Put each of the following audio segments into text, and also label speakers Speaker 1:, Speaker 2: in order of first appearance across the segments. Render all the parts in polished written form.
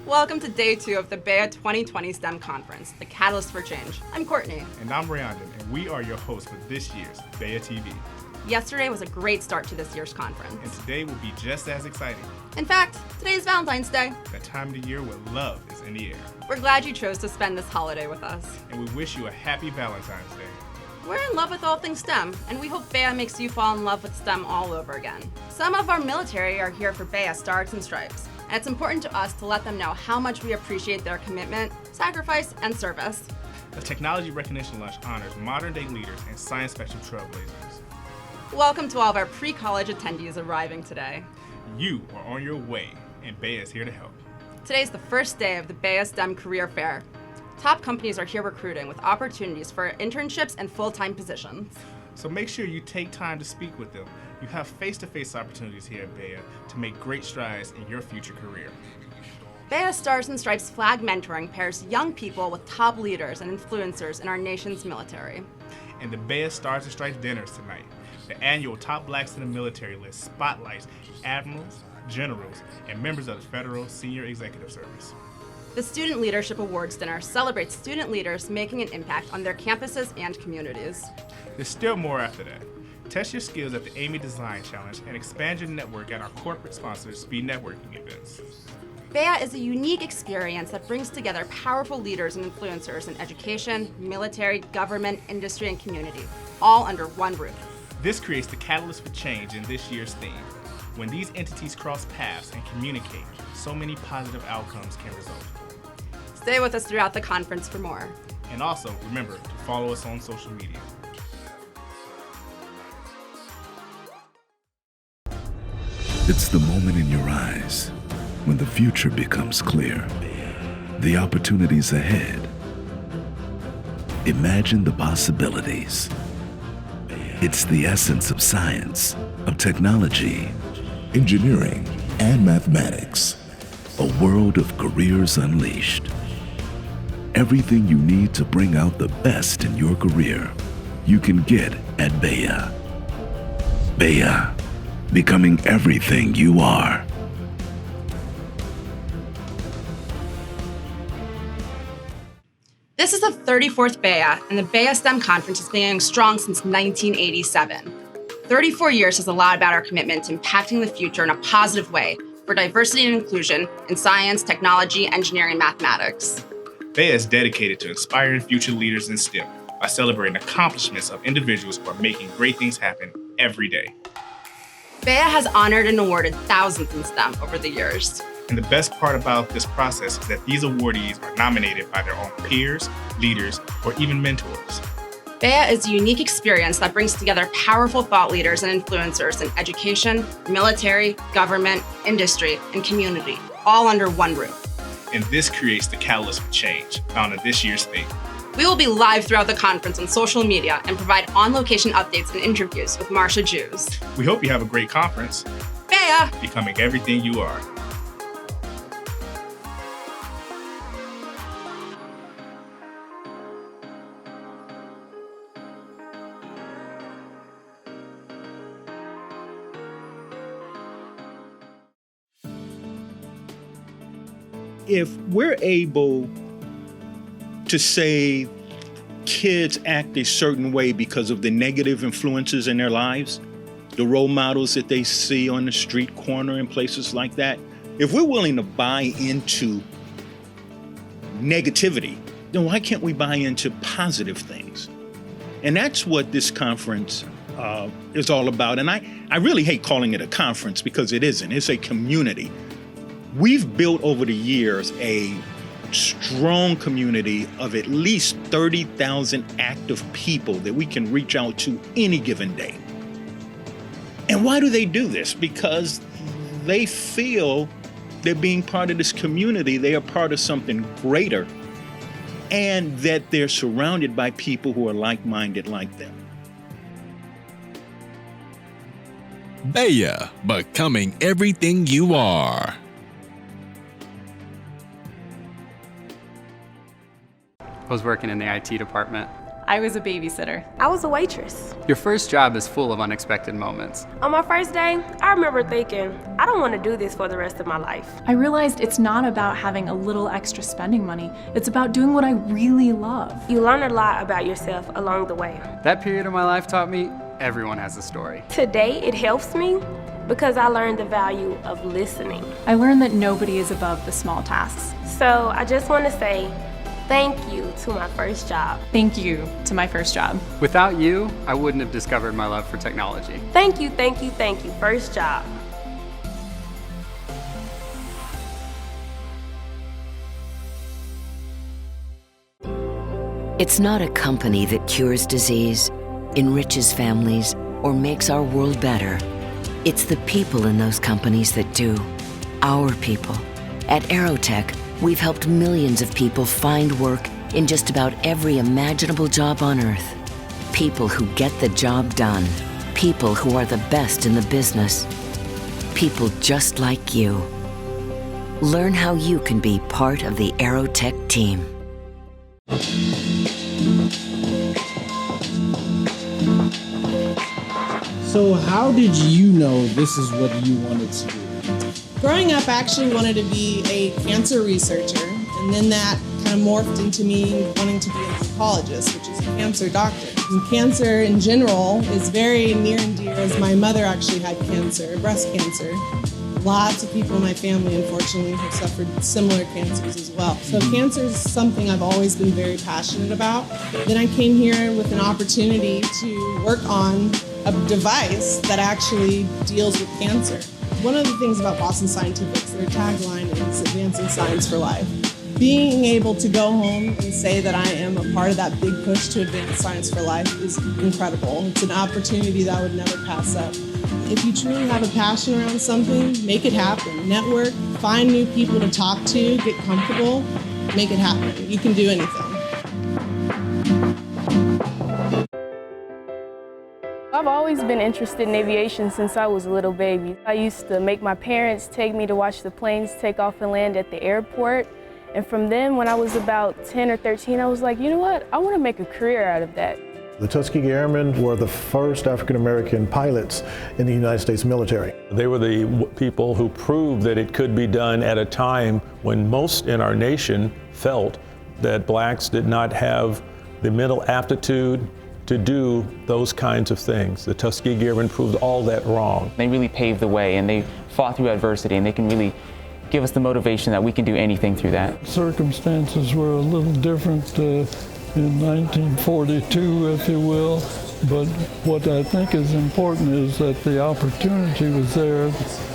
Speaker 1: Welcome to day 2 of the BEYA 2020 STEM Conference, the Catalyst for Change. I'm Courtney.
Speaker 2: And I'm Rayondon, and we are your hosts for this year's BEYATV.
Speaker 1: Yesterday was a great start to this year's conference.
Speaker 2: And today will be just as exciting.
Speaker 1: In fact, today is Valentine's Day.
Speaker 2: That time of the year where love is in the air.
Speaker 1: We're glad you chose to spend this holiday with us.
Speaker 2: And we wish you a happy Valentine's Day.
Speaker 1: We're in love with all things STEM, and we hope BEYA makes you fall in love with STEM all over again. Some of our military are here for BEYA Stars and Stripes, and it's important to us to let them know how much we appreciate their commitment, sacrifice, and service.
Speaker 2: The Technology Recognition Lunch honors modern-day leaders and science fiction trailblazers.
Speaker 1: Welcome to all of our pre-college attendees arriving today.
Speaker 2: You are on your way, and BEYA is here to help.
Speaker 1: Today's the first day of the BEYA STEM Career Fair. Top companies are here recruiting with opportunities for internships and full-time positions.
Speaker 2: So make sure you take time to speak with them. You have face-to-face opportunities here at BEYA to make great strides in your future career.
Speaker 1: BEYA Stars and Stripes Flag Mentoring pairs young people with top leaders and influencers in our nation's military.
Speaker 2: And the BEYA Stars and Stripes dinners tonight, the annual Top Blacks in the Military list spotlights admirals, generals, and members of the Federal Senior Executive Service.
Speaker 1: The Student Leadership Awards Dinner celebrates student leaders making an impact on their campuses and communities.
Speaker 2: There's still more after that. Test your skills at the Amy Design Challenge and expand your network at our corporate-sponsored speed networking events.
Speaker 1: BEYA is a unique experience that brings together powerful leaders and influencers in education, military, government, industry, and community, all under one roof.
Speaker 2: This creates the catalyst for change in this year's theme. When these entities cross paths and communicate, so many positive outcomes can result.
Speaker 1: Stay with us throughout the conference for more.
Speaker 2: And also, remember to follow us on social media.
Speaker 3: It's the moment in your eyes when the future becomes clear. The opportunities ahead. Imagine the possibilities. It's the essence of science, of technology, engineering, and mathematics. A world of careers unleashed. Everything you need to bring out the best in your career, you can get at BEYA. BEYA, becoming everything you are.
Speaker 1: This is the 34th BEYA, and the BEYA STEM Conference has been going strong since 1987. 34 years has a lot about our commitment to impacting the future in a positive way for diversity and inclusion in science, technology, engineering, and mathematics.
Speaker 2: BEYA is dedicated to inspiring future leaders in STEM by celebrating accomplishments of individuals who are making great things happen every day.
Speaker 1: BEYA has honored and awarded thousands in STEM over the years.
Speaker 2: And the best part about this process is that these awardees are nominated by their own peers, leaders, or even mentors.
Speaker 1: BEYA is a unique experience that brings together powerful thought leaders and influencers in education, military, government, industry, and community, all under one roof.
Speaker 2: And this creates the catalyst for change found in this year's theme.
Speaker 1: We will be live throughout the conference on social media and provide on-location updates and interviews with Marsha Jews.
Speaker 2: We hope you have a great conference.
Speaker 1: BEYA!
Speaker 2: Becoming everything you are.
Speaker 4: If we're able to say kids act a certain way because of the negative influences in their lives, the role models that they see on the street corner and places like that, if we're willing to buy into negativity, then why can't we buy into positive things? And that's what this conference is all about. And I really hate calling it a conference because it isn't. It's a community. We've built over the years a strong community of at least 30,000 active people that we can reach out to any given day. And why do they do this? Because they feel they're being part of this community, they are part of something greater, and that they're surrounded by people who are like-minded like them.
Speaker 5: BEYA, becoming everything you are.
Speaker 6: I was working in the IT department. I was a babysitter.
Speaker 7: I was a waitress.
Speaker 8: Your first job is full of unexpected moments.
Speaker 7: On my first day, I remember thinking, I don't want to do this for the rest of my life.
Speaker 6: I realized it's not about having a little extra spending money. It's about doing what I really love.
Speaker 7: You learn a lot about yourself along the way.
Speaker 8: That period of my life taught me everyone has a story.
Speaker 7: Today, it helps me because I learned the value of listening.
Speaker 6: I learned that nobody is above the small tasks.
Speaker 7: So I just want to say thank you to my first job.
Speaker 6: Thank you to my first job.
Speaker 8: Without you, I wouldn't have discovered my love for technology.
Speaker 7: Thank you, thank you, thank you, first job.
Speaker 9: It's not a company that cures disease, enriches families, or makes our world better. It's the people in those companies that do. Our people. At Aerotech, we've helped millions of people find work in just about every imaginable job on Earth. People who get the job done. People who are the best in the business. People just like you. Learn how you can be part of the Aerotech team.
Speaker 10: So how did you know this is what you wanted to do?
Speaker 11: Growing up, I actually wanted to be a cancer researcher, and then that kind of morphed into me wanting to be an oncologist, which is a cancer doctor. And cancer in general is very near and dear, as my mother actually had cancer, breast cancer. Lots of people in my family, unfortunately, have suffered similar cancers as well. So cancer is something I've always been very passionate about. Then I came here with an opportunity to work on a device that actually deals with cancer. One of the things about Boston Scientific, their tagline is advancing science for life. Being able to go home and say that I am a part of that big push to advance science for life is incredible. It's an opportunity that I would never pass up. If you truly have a passion around something, make it happen. Network, find new people to talk to, get comfortable, make it happen. You can do anything.
Speaker 7: I've always been interested in aviation since I was a little baby. I used to make my parents take me to watch the planes take off and land at the airport. And from then, when I was about 10 or 13, I was like, you know what? I want to make a career out of that.
Speaker 12: The Tuskegee Airmen were the first African-American pilots in the United States military.
Speaker 13: They were the people who proved that it could be done at a time when most in our nation felt that blacks did not have the mental aptitude to do those kinds of things. The Tuskegee Airmen proved all that wrong.
Speaker 14: They really paved the way, and they fought through adversity, and they can really give us the motivation that we can do anything through that.
Speaker 15: Circumstances were a little different in 1942, if you will, but what I think is important is that the opportunity was there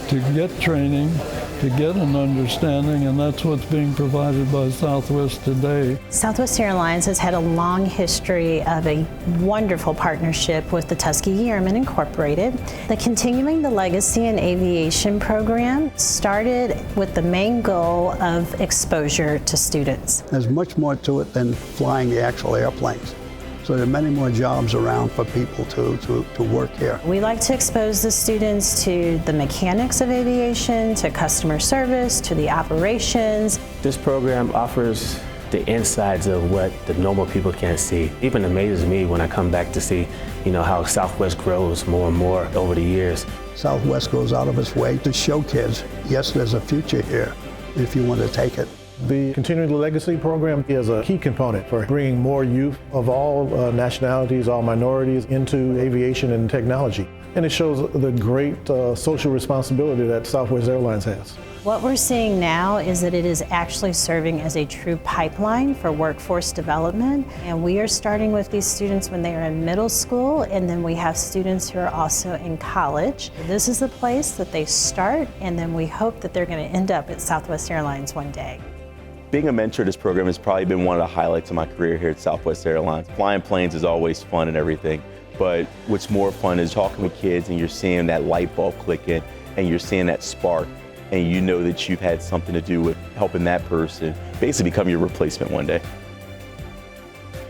Speaker 15: to get training, to get an understanding, and that's what's being provided by Southwest today.
Speaker 16: Southwest Airlines has had a long history of a wonderful partnership with the Tuskegee Airmen Incorporated. The Continuing the Legacy in Aviation program started with the main goal of exposure to students.
Speaker 17: There's much more to it than flying the actual airplanes. So there are many more jobs around for people to work here.
Speaker 16: We like to expose the students to the mechanics of aviation, to customer service, to the operations.
Speaker 18: This program offers the insides of what the normal people can't see. It even amazes me when I come back to see, how Southwest grows more and more over the years.
Speaker 17: Southwest goes out of its way to show kids, yes, there's a future here if you want to take it.
Speaker 12: The Continuing the Legacy program is a key component for bringing more youth of all nationalities, all minorities into aviation and technology. And it shows the great social responsibility that Southwest Airlines has.
Speaker 16: What we're seeing now is that it is actually serving as a true pipeline for workforce development. And we are starting with these students when they are in middle school, and then we have students who are also in college. This is the place that they start, and then we hope that they're going to end up at Southwest Airlines one day.
Speaker 19: Being a mentor to this program has probably been one of the highlights of my career here at Southwest Airlines. Flying planes is always fun and everything, but what's more fun is talking with kids and you're seeing that light bulb click in and you're seeing that spark and you know that you've had something to do with helping that person basically become your replacement one day.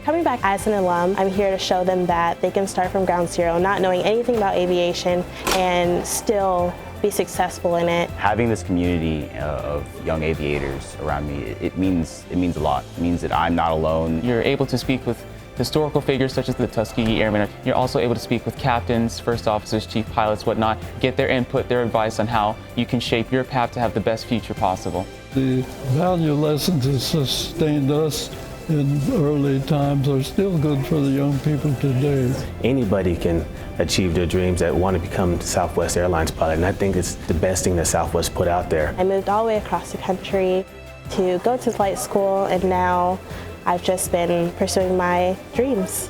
Speaker 20: Coming back as an alum, I'm here to show them that they can start from ground zero, not knowing anything about aviation and still be successful in it.
Speaker 14: Having this community of young aviators around me, it means a lot. It means that I'm not alone. You're able to speak with historical figures such as the Tuskegee Airmen. You're also able to speak with captains, first officers, chief pilots, whatnot, get their input, their advice on how you can shape your path to have the best future possible.
Speaker 15: The value lessons that sustained us in early times are still good for the young people today.
Speaker 18: Anybody can achieve their dreams that want to become Southwest Airlines pilot, and I think it's the best thing that Southwest put out there.
Speaker 20: I moved all the way across the country to go to flight school, and now I've just been pursuing my dreams.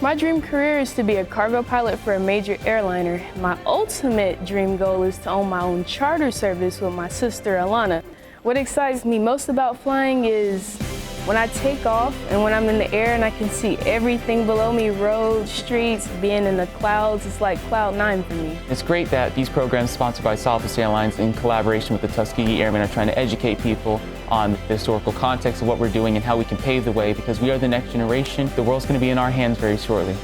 Speaker 7: My dream career is to be a cargo pilot for a major airliner. My ultimate dream goal is to own my own charter service with my sister Alana. What excites me most about flying is when I take off and when I'm in the air and I can see everything below me, roads, streets, being in the clouds, it's like cloud 9 for me.
Speaker 14: It's great that these programs sponsored by Southwest Airlines in collaboration with the Tuskegee Airmen are trying to educate people on the historical context of what we're doing and how we can pave the way, because we are the next generation. The world's going to be in our hands very shortly.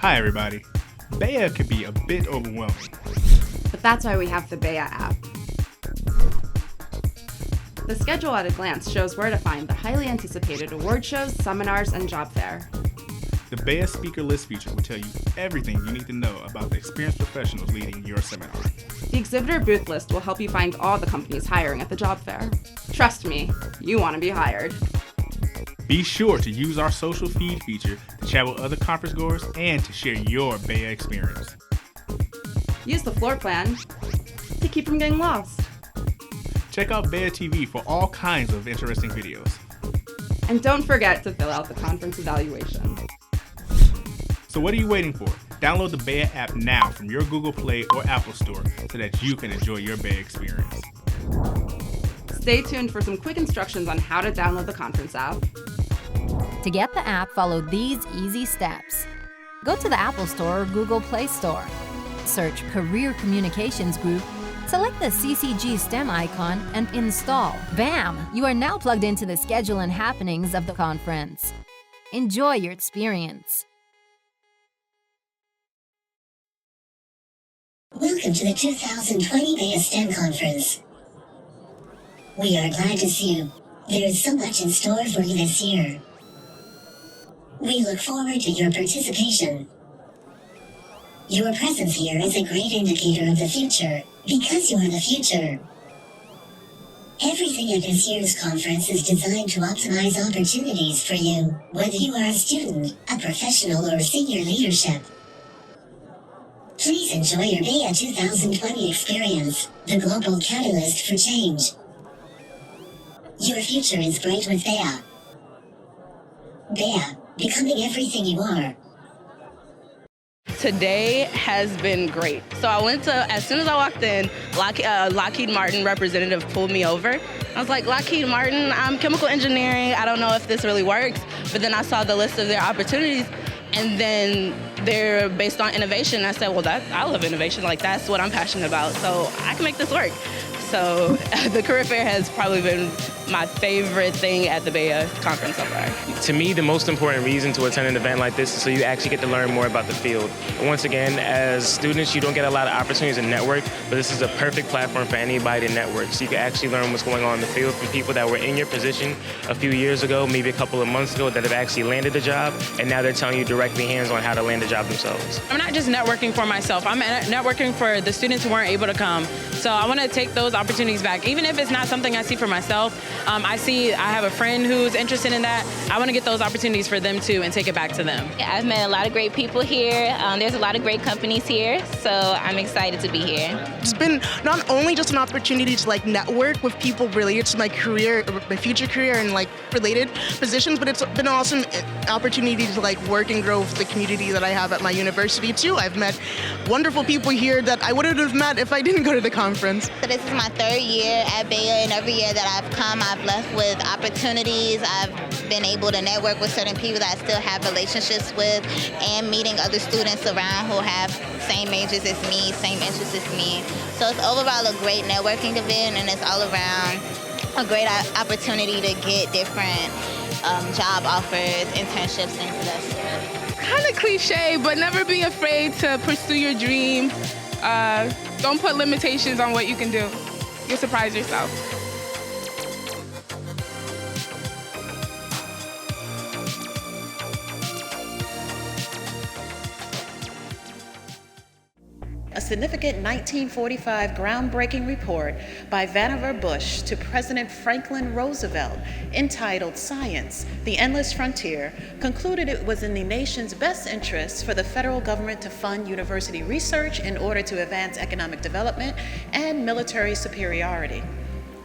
Speaker 2: Hi everybody. BEYA can be a bit overwhelming.
Speaker 1: But that's why we have the BEYA app. The schedule at a glance shows where to find the highly anticipated award shows, seminars, and job fair.
Speaker 2: The BEYA speaker list feature will tell you everything you need to know about the experienced professionals leading your seminar.
Speaker 1: The exhibitor booth list will help you find all the companies hiring at the job fair. Trust me, you want to be hired.
Speaker 2: Be sure to use our social feed feature to chat with other conference goers and to share your BEYA experience.
Speaker 1: Use the floor plan to keep from getting lost.
Speaker 2: Check out BEYATV for all kinds of interesting videos.
Speaker 1: And don't forget to fill out the conference evaluation.
Speaker 2: So what are you waiting for? Download the BEYA app now from your Google Play or Apple Store so that you can enjoy your BEYA experience.
Speaker 1: Stay tuned for some quick instructions on how to download the conference app.
Speaker 21: To get the app, follow these easy steps. Go to the Apple Store or Google Play Store. Search Career Communications Group, select the CCG STEM icon, and install. Bam! You are now plugged into the schedule and happenings of the conference. Enjoy your experience.
Speaker 22: Welcome to the 2020 BEYA STEM Conference. We are glad to see you. There is so much in store for you this year. We look forward to your participation. Your presence here is a great indicator of the future, because you are the future. Everything at this year's conference is designed to optimize opportunities for you, whether you are a student, a professional, or senior leadership. Please enjoy your BEYA 2020 experience, the global catalyst for change. Your future is bright with BEYA. BEYA, becoming everything you are.
Speaker 23: Today has been great. So I went to, as soon as I walked in, Lockheed Martin representative pulled me over. I was like, Lockheed Martin, I'm chemical engineering. I don't know if this really works. But then I saw the list of their opportunities, and then they're based on innovation. I said, well, I love innovation. Like, that's what I'm passionate about. So I can make this work. So the career fair has probably been my favorite thing at the BEYA conference so far.
Speaker 24: To me, the most important reason to attend an event like this is so you actually get to learn more about the field. And once again, as students, you don't get a lot of opportunities to network, but this is a perfect platform for anybody to network. So you can actually learn what's going on in the field from people that were in your position a few years ago, maybe a couple of months ago, that have actually landed a job, and now they're telling you directly hands-on how to land a job themselves.
Speaker 25: I'm not just networking for myself, I'm networking for the students who weren't able to come. So I want to take those opportunities back. Even if it's not something I see for myself, I have a friend who's interested in that. I want to get those opportunities for them too and take it back to them.
Speaker 26: Yeah, I've met a lot of great people here. There's a lot of great companies here, so I'm excited to be here.
Speaker 27: It's been not only just an opportunity to network with people related to my career, my future career, and related positions, but it's been also an opportunity to work and grow with the community that I have at my university too. I've met wonderful people here that I wouldn't have met if I didn't go to the conference.
Speaker 22: So this is my third year at BEYA, and every year that I've come, I've left with opportunities. I've been able to network with certain people that I still have relationships with, and meeting other students around who have same majors as me, same interests as me. So it's overall a great networking event, and it's all around a great opportunity to get different job offers, internships, things of that sort.
Speaker 25: Kind of cliche, but never be afraid to pursue your dream. Don't put limitations on what you can do. You'll surprise yourself.
Speaker 28: A significant 1945 groundbreaking report by Vannevar Bush to President Franklin Roosevelt, entitled Science, the Endless Frontier, concluded it was in the nation's best interest for the federal government to fund university research in order to advance economic development and military superiority.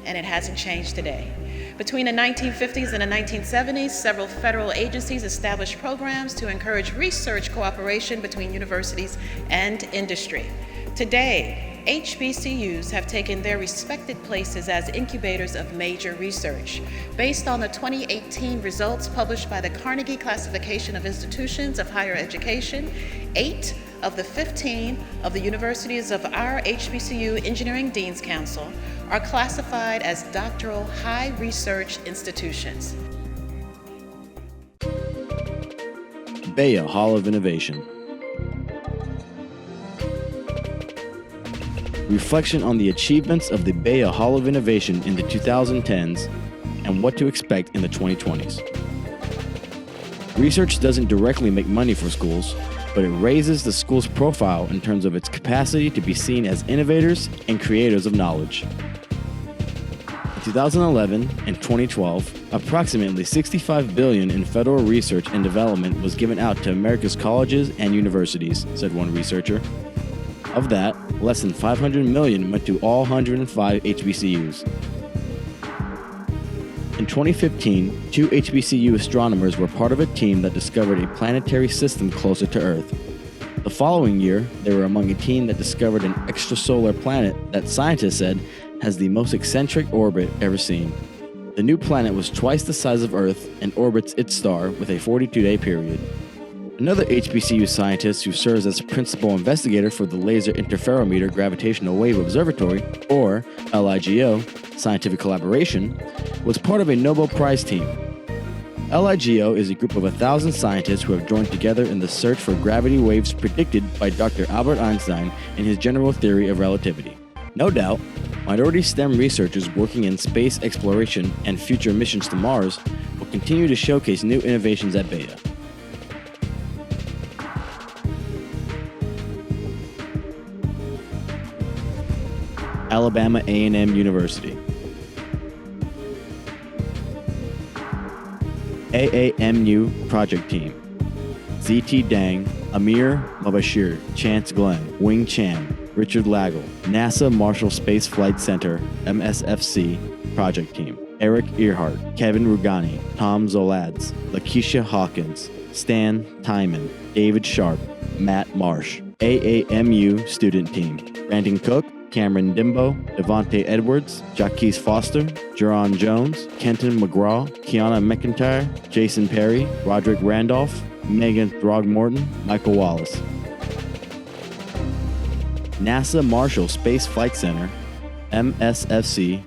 Speaker 28: And it hasn't changed today. Between the 1950s and the 1970s, several federal agencies established programs to encourage research cooperation between universities and industry. Today, HBCUs have taken their respected places as incubators of major research. Based on the 2018 results published by the Carnegie Classification of Institutions of Higher Education, 8 of the 15 of the universities of our HBCU Engineering Dean's Council are classified as doctoral high research institutions.
Speaker 29: BEYA Hall of Innovation.
Speaker 3: reflection on the achievements of the BEYA Hall of Innovation in the 2010s, and what to expect in the 2020s. Research doesn't directly make money for schools, but it raises the school's profile in terms of its capacity to be seen as innovators and creators of knowledge. In 2011 and 2012, approximately $65 billion in federal research and development was given out to America's colleges and universities, said one researcher. Of that, less than $500 million went to all 105 HBCUs. In 2015, 2 HBCU astronomers were part of a team that discovered a planetary system closer to Earth. The following year, they were among a team that discovered an extrasolar planet that scientists said has the most eccentric orbit ever seen. The new planet was twice the size of Earth and orbits its star with a 42-day period. Another HBCU scientist who serves as principal investigator for the Laser Interferometer Gravitational Wave Observatory, or LIGO, scientific collaboration, was part of a Nobel Prize team. LIGO is a group of 1,000 scientists who have joined together in the search for gravity waves predicted by Dr. Albert Einstein in his general theory of relativity. No doubt, minority STEM researchers working in space exploration and future missions to Mars will continue to showcase new innovations at BEYA. Alabama A&M University. AAMU Project Team. ZT Dang, Amir Mabashir, Chance Glenn, Wing Chan, Richard Lagel, NASA Marshall Space Flight Center, MSFC Project Team. Eric Earhart, Kevin Rugani, Tom Zolads, Lakeisha Hawkins, Stan Tyman, David Sharp, Matt Marsh. AAMU Student Team. Brandon Cook, Cameron Dimbo, Devontae Edwards, Jaquise Foster, Jerron Jones, Kenton McGraw, Kiana McIntyre, Jason Perry, Roderick Randolph, Megan Throgmorton, Michael Wallace. NASA Marshall Space Flight Center, MSFC,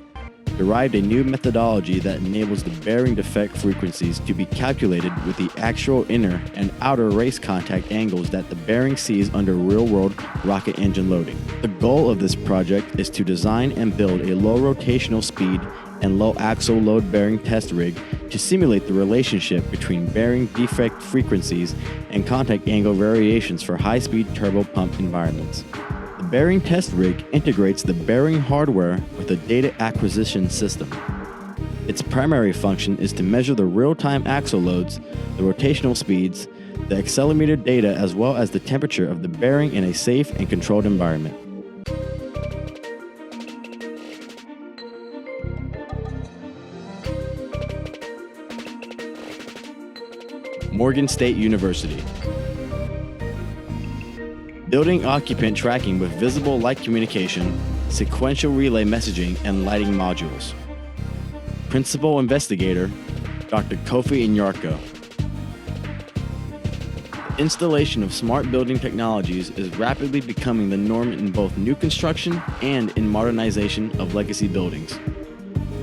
Speaker 3: derived a new methodology that enables the bearing defect frequencies to be calculated with the actual inner and outer race contact angles that the bearing sees under real-world rocket engine loading. The goal of this project is to design and build a low rotational speed and low axle load bearing test rig to simulate the relationship between bearing defect frequencies and contact angle variations for high-speed turbo pump environments. The bearing test rig integrates the bearing hardware with a data acquisition system. Its primary function is to measure the real-time axle loads, the rotational speeds, the accelerometer data, as well as the temperature of the bearing in a safe and controlled environment. Morgan State University. Building occupant tracking with visible light communication, sequential relay messaging, and lighting modules. Principal investigator, Dr. Kofi Inyarko. The installation of smart building technologies is rapidly becoming the norm in both new construction and in modernization of legacy buildings.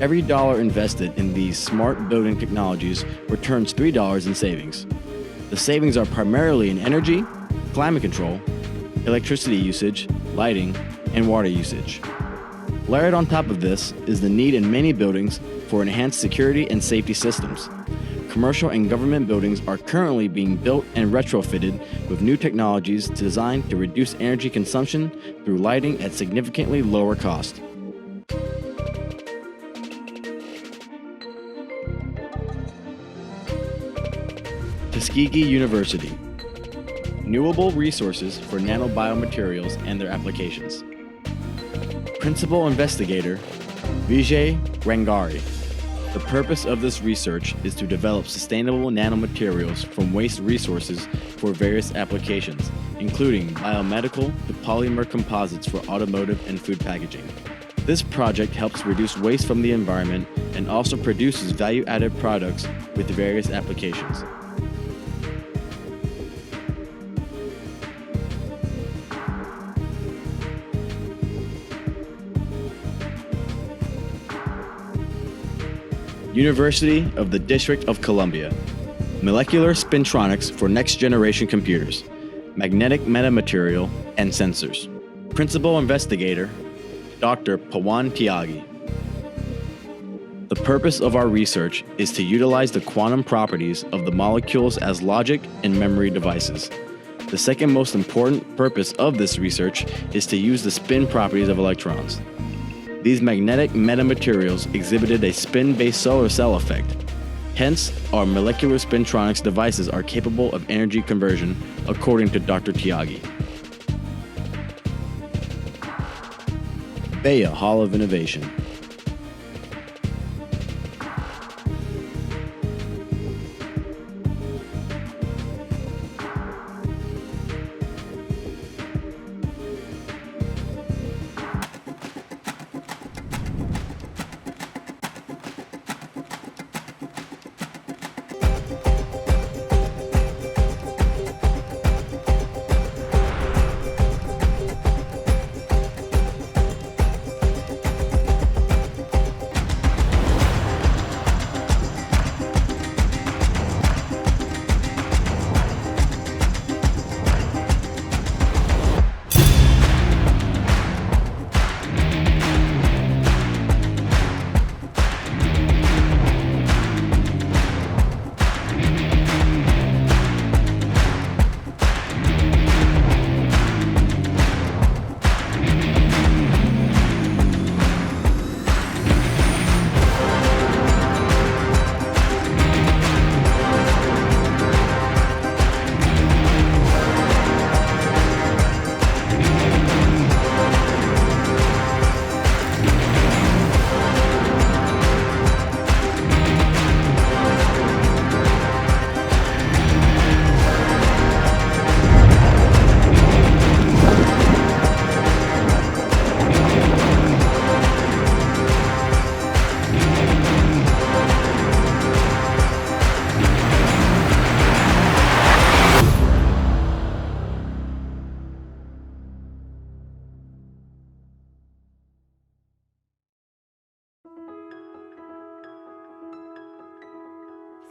Speaker 3: Every dollar invested in these smart building technologies returns $3 in savings. The savings are primarily in energy, climate control, electricity usage, lighting, and water usage. Layered on top of this is the need in many buildings for enhanced security and safety systems. Commercial and government buildings are currently being built and retrofitted with new technologies designed to reduce energy consumption through lighting at significantly lower cost. Tuskegee University. Renewable resources for nanobiomaterials and their applications. Principal investigator, Vijay Rangari. The purpose of this research is to develop sustainable nanomaterials from waste resources for various applications, including biomedical to polymer composites for automotive and food packaging. This project helps reduce waste from the environment and also produces value-added products with various applications. University of the District of Columbia. Molecular spintronics for next-generation computers, magnetic metamaterial, and sensors. Principal investigator, Dr. Pawan Tyagi. The purpose of our research is to utilize the quantum properties of the molecules as logic and memory devices. The second most important purpose of this research is to use the spin properties of electrons. These magnetic metamaterials exhibited a spin-based solar cell effect. Hence, our molecular spintronics devices are capable of energy conversion, according to Dr. Tyagi. BEYA Hall of Innovation.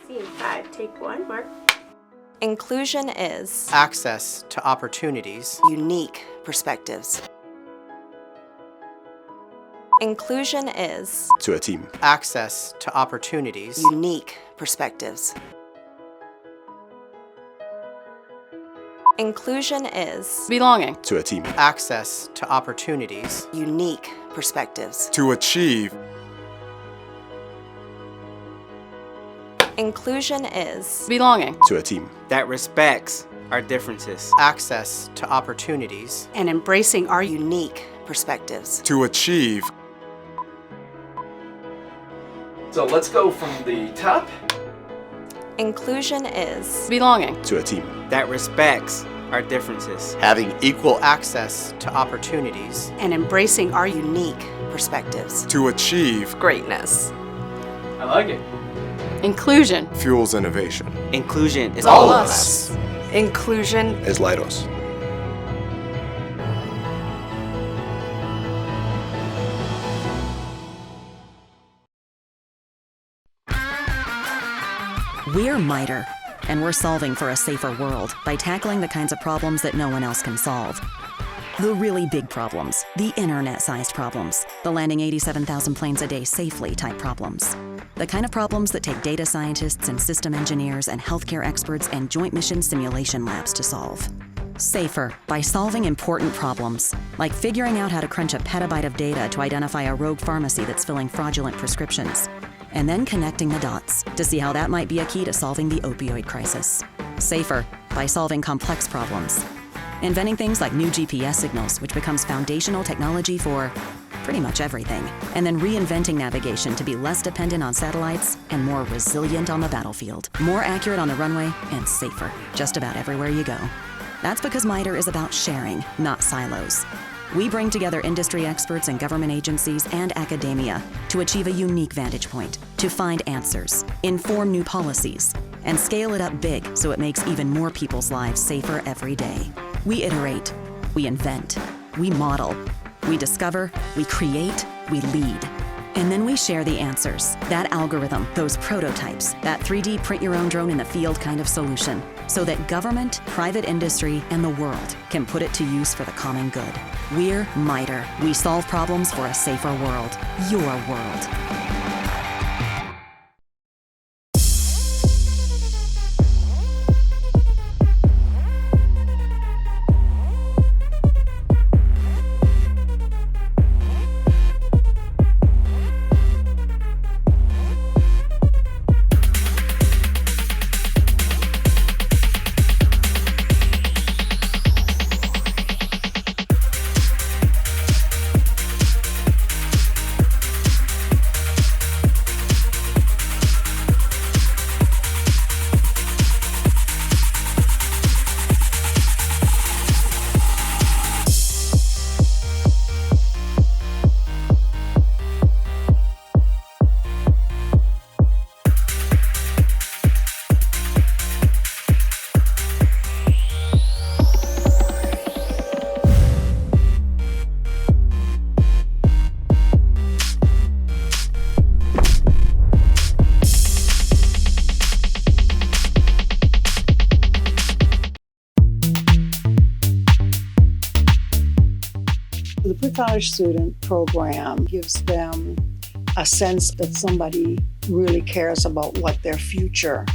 Speaker 4: Scene 5, take 1, Mark.
Speaker 5: Inclusion is
Speaker 6: access to opportunities,
Speaker 5: unique perspectives. Inclusion is
Speaker 6: to a team, access to opportunities,
Speaker 5: unique perspectives. Inclusion is
Speaker 6: belonging to a team, access to opportunities,
Speaker 5: unique perspectives.
Speaker 6: to achieve.
Speaker 5: Inclusion is
Speaker 6: Belonging to a team that respects our differences, access to opportunities,
Speaker 5: and embracing our unique perspectives.
Speaker 6: to achieve.
Speaker 8: So let's go from the top.
Speaker 5: Inclusion is
Speaker 6: Belonging to a team that respects our differences, having equal access to opportunities,
Speaker 5: and embracing our unique perspectives.
Speaker 6: to achieve.
Speaker 5: Greatness.
Speaker 8: I like it.
Speaker 5: Inclusion
Speaker 6: Fuels innovation. Inclusion is
Speaker 5: all of us. Inclusion
Speaker 6: is Leidos.
Speaker 9: We're MITRE, and we're solving for a safer world by tackling the kinds of problems that no one else can solve. The really big problems, the internet-sized problems, the landing 87,000 planes a day safely type problems. The kind of problems that take data scientists and system engineers and healthcare experts and joint mission simulation labs to solve. Safer by solving important problems, like figuring out how to crunch a petabyte of data to identify a rogue pharmacy that's filling fraudulent prescriptions, and then connecting the dots to see how that might be a key to solving the opioid crisis. Safer by solving complex problems, inventing things like new GPS signals, which becomes foundational technology for pretty much everything, and then reinventing navigation to be less dependent on satellites and more resilient on the battlefield, more accurate on the runway, and safer just about everywhere you go. That's because MITRE is about sharing, not silos. We bring together industry experts and government agencies and academia to achieve a unique vantage point, to find answers, inform new policies, and scale it up big so it makes even more people's lives safer every day. We iterate, we invent, we model, we discover, we create, we lead. And then we share the answers, that algorithm, those prototypes, that 3D print your own drone in the field kind of solution, so that government, private industry, and the world can put it to use for the common good. We're MITRE. We solve problems for a safer world. Your world.
Speaker 10: The pre-college student program gives them a sense that somebody really cares about what their future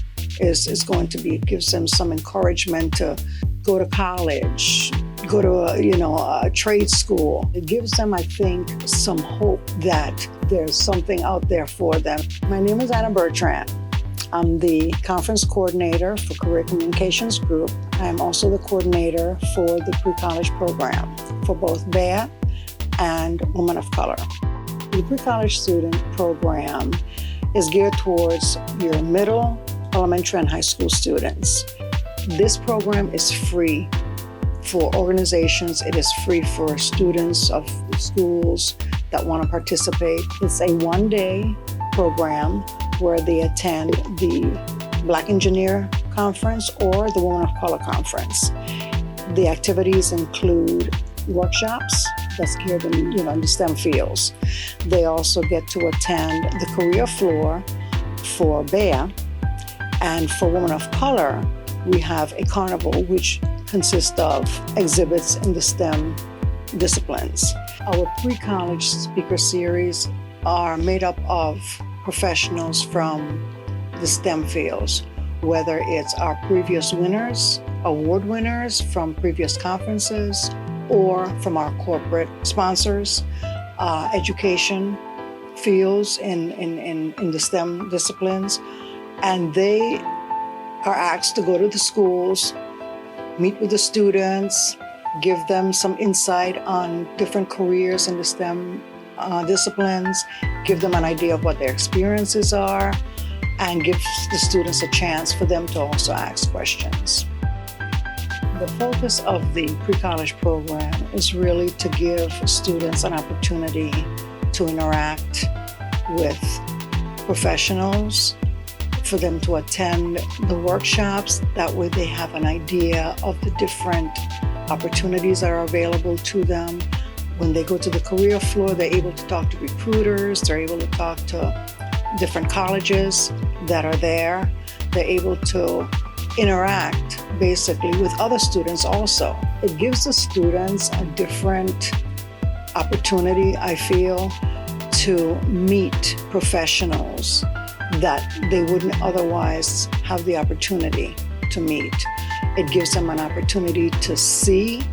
Speaker 10: is going to be. It gives them some encouragement to go to college, go to a trade school. It gives them, I think, some hope that there's something out there for them. My name is Anna Bertrand. I'm the conference coordinator for Career Communications Group. I'm also the coordinator for the pre-college program for both BEYA and Women of Color. The pre-college student program is geared towards your middle, elementary, and high school students. This program is free for organizations. It is free for students of schools that want to participate. It's a one-day program where they attend the Black Engineer Conference or the Women of Color Conference. The activities include workshops that's geared in the STEM fields. They also get to attend the career floor for BEYA. And for Women of Color, we have a carnival which consists of exhibits in the STEM disciplines. Our pre-college speaker series are made up of professionals from the STEM fields, whether it's our previous winners, award winners from previous conferences, or from our corporate sponsors, education fields in the STEM disciplines. And they are asked to go to the schools, meet with the students, give them some insight on different careers in the STEM disciplines, give them an idea of what their experiences are, and give the students a chance for them to also ask questions. The focus of the pre-college program is really to give students an opportunity to interact with professionals, for them to attend the workshops. That way they have an idea of the different opportunities that are available to them. When they go to the career floor, they're able to talk to recruiters, they're able to talk to different colleges that are there. They're able to interact basically with other students also. It gives the students a different opportunity, I feel, to meet professionals that they wouldn't otherwise have the opportunity to meet. It gives them an opportunity to see,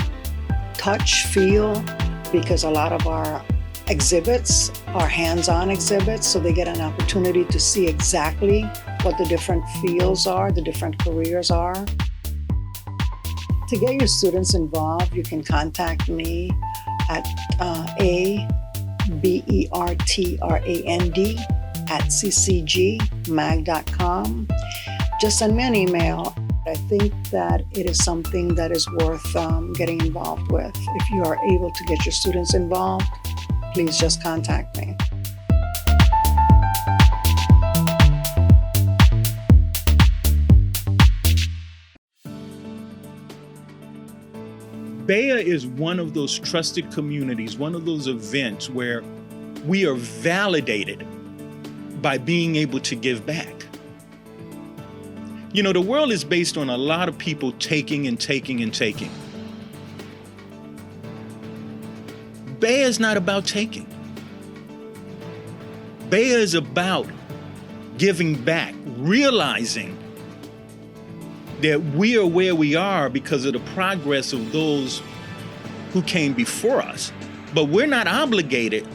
Speaker 10: touch, feel, because a lot of our exhibits are hands-on exhibits, so they get an opportunity to see exactly what the different fields are, the different careers are. To get your students involved, you can contact me at abertrand@ccgmag.com. Just send me an email. I think that it is something that is worth getting involved with. If you are able to get your students involved, please just contact me.
Speaker 2: BEYA is one of those trusted communities, one of those events where
Speaker 11: we are validated by being able to give back. You know, the world is based on a lot of people taking and taking and taking. BEYA is not about taking. BEYA is about giving back, realizing that we are where we are because of the progress of those who came before us. But we're not obligated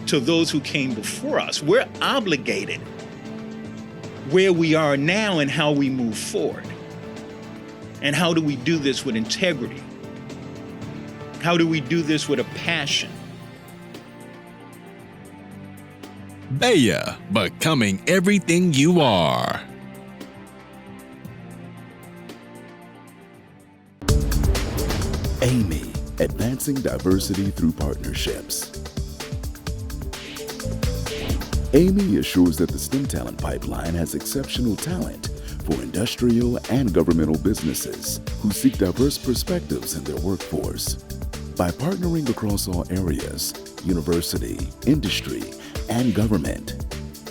Speaker 11: to those who came before us. We're obligated where we are now and how we move forward. And how do we do this with integrity? How do we do this with a passion?
Speaker 12: BEYA, becoming everything you are.
Speaker 13: Amy, advancing diversity through partnerships. Amy assures that the STEM talent pipeline has exceptional talent for industrial and governmental businesses who seek diverse perspectives in their workforce. By partnering across all areas, university, industry, and government,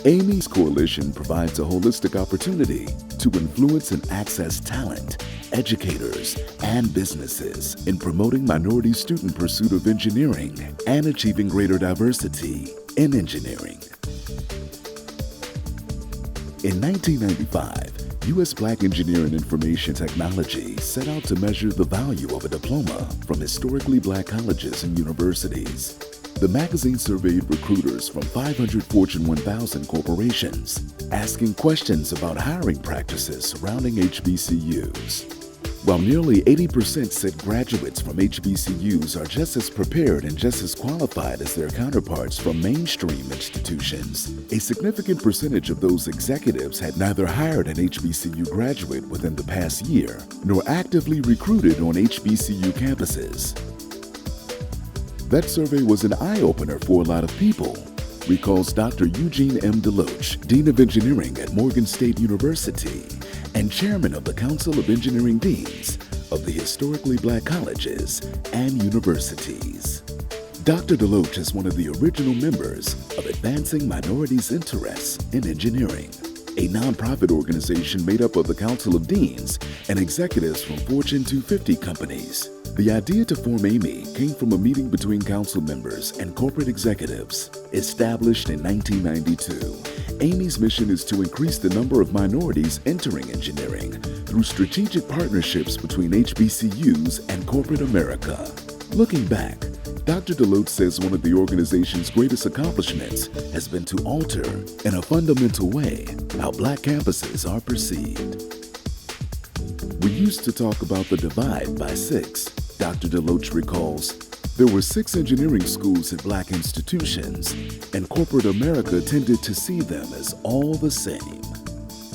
Speaker 13: Amy's coalition provides a holistic opportunity to influence and access talent, educators, and businesses in promoting minority student pursuit of engineering and achieving greater diversity in engineering. In 1995, U.S. Black Engineer and Information Technology set out to measure the value of a diploma from historically Black colleges and universities. The magazine surveyed recruiters from 500 Fortune 1000 corporations, asking questions about hiring practices surrounding HBCUs. While nearly 80% said graduates from HBCUs are just as prepared and just as qualified as their counterparts from mainstream institutions, a significant percentage of those executives had neither hired an HBCU graduate within the past year, nor actively recruited on HBCU campuses. That survey was an eye-opener for a lot of people, recalls Dr. Eugene M. Deloach, Dean of Engineering at Morgan State University and Chairman of the Council of Engineering Deans of the Historically Black Colleges and Universities. Dr. Deloach is one of the original members of Advancing Minorities' Interests in Engineering, a nonprofit organization made up of the Council of Deans and executives from Fortune 250 companies. The idea to form AMY came from a meeting between council members and corporate executives. Established in 1992, AMY's mission is to increase the number of minorities entering engineering through strategic partnerships between HBCUs and corporate America. Looking back, Dr. Deloach says one of the organization's greatest accomplishments has been to alter, in a fundamental way, how Black campuses are perceived. We used to talk about the divide by 6. Dr. Deloach recalls, there were 6 engineering schools at Black institutions, and corporate America tended to see them as all the same.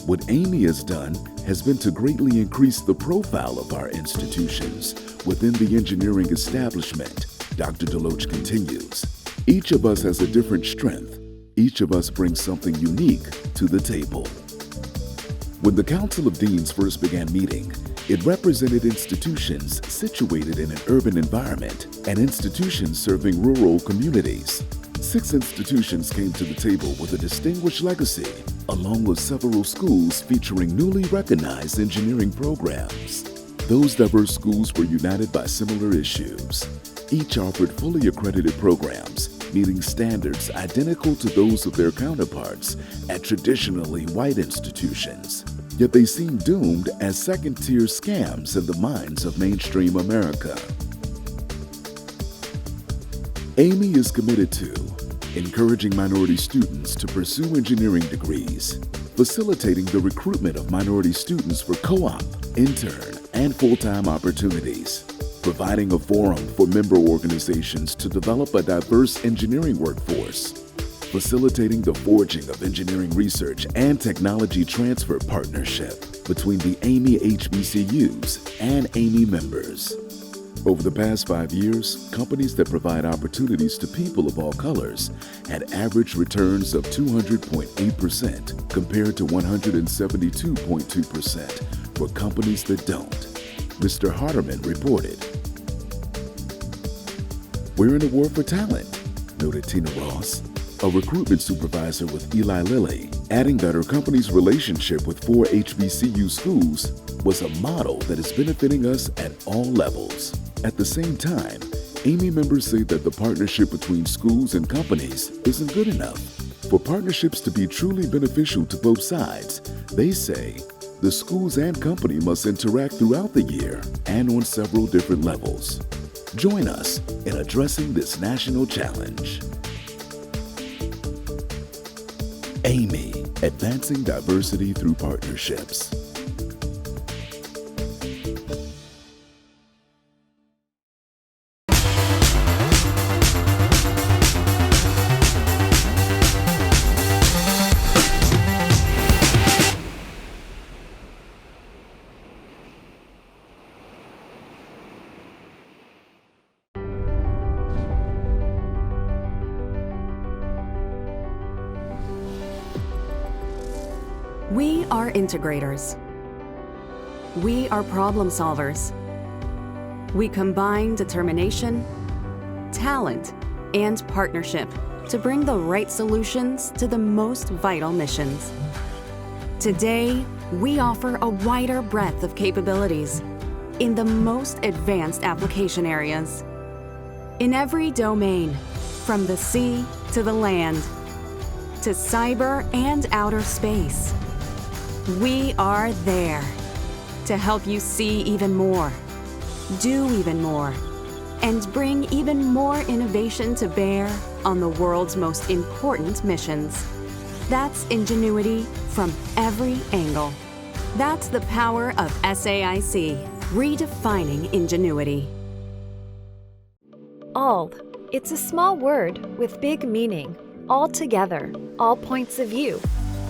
Speaker 13: What AMY has done has been to greatly increase the profile of our institutions within the engineering establishment. Dr. Deloach continues, each of us has a different strength. Each of us brings something unique to the table. When the Council of Deans first began meeting, it represented institutions situated in an urban environment and institutions serving rural communities. 6 institutions came to the table with a distinguished legacy, along with several schools featuring newly recognized engineering programs. Those diverse schools were united by similar issues. Each offered fully accredited programs, meeting standards identical to those of their counterparts at traditionally white institutions. Yet they seem doomed as second-tier scams in the minds of mainstream America. AMY is committed to encouraging minority students to pursue engineering degrees, facilitating the recruitment of minority students for co-op, intern, and full-time opportunities, providing a forum for member organizations to develop a diverse engineering workforce, facilitating the forging of engineering research and technology transfer partnership between the AMY HBCUs and AMY members. Over the past 5 years, companies that provide opportunities to people of all colors had average returns of 200.8% compared to 172.2% for companies that don't. Mr. Harderman reported. We're in a war for talent, noted Tina Ross. a recruitment supervisor with Eli Lilly, adding that her company's relationship with 4 HBCU schools was a model that is benefiting us at all levels. At the same time, Amy members say that the partnership between schools and companies isn't good enough. For partnerships to be truly beneficial to both sides, they say the schools and company must interact throughout the year and on several different levels. Join us in addressing this national challenge. Amy, advancing diversity through partnerships.
Speaker 7: We are integrators. We are problem solvers. We combine determination, talent, and partnership to bring the right solutions to the most vital missions. Today, we offer a wider breadth of capabilities in the most advanced application areas. In every domain, from the sea to the land, to cyber and outer space, we are there to help you see even more, do even more, and bring even more innovation to bear on the world's most important missions. That's ingenuity from every angle. That's the power of SAIC, redefining ingenuity.
Speaker 14: All. It's a small word with big meaning. All together, all points of view,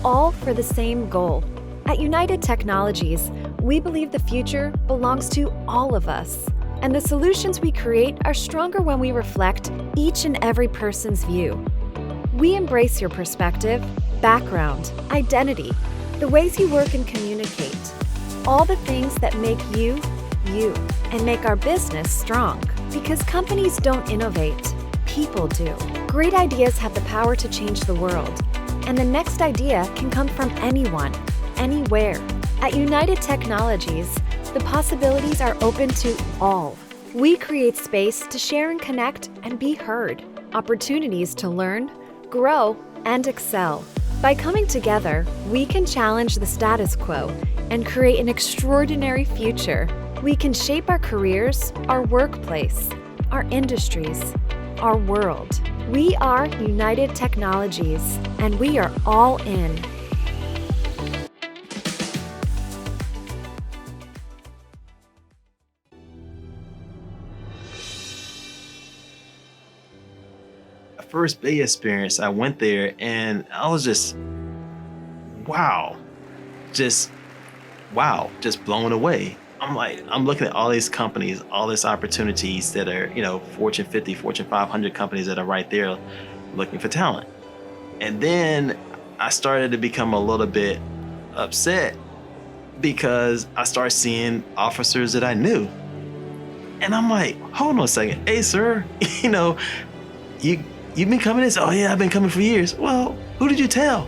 Speaker 14: all for the same goal. At United Technologies, we believe the future belongs to all of us, and the solutions we create are stronger when we reflect each and every person's view. We embrace your perspective, background, identity, the ways you work and communicate, all the things that make you, you, and make our business strong. Because companies don't innovate, people do. Great ideas have the power to change the world, and the next idea can come from anyone, anywhere. At United Technologies, the possibilities are open to all. We create space to share and connect and be heard, opportunities to learn, grow, and excel. By coming together, we can challenge the status quo and create an extraordinary future. We can shape our careers, our workplace, our industries, our world. We are United Technologies, and we are all in.
Speaker 15: First Bay experience, I went there and I was just wow, just blown away. I'm looking at all these companies, all these opportunities that are, Fortune 50, Fortune 500 companies that are right there looking for talent. And then I started to become a little bit upset because I started seeing officers that I knew. And I'm like, hold on a second. Hey, sir, you've been coming in? Oh yeah, I've been coming for years. Well, who did you tell?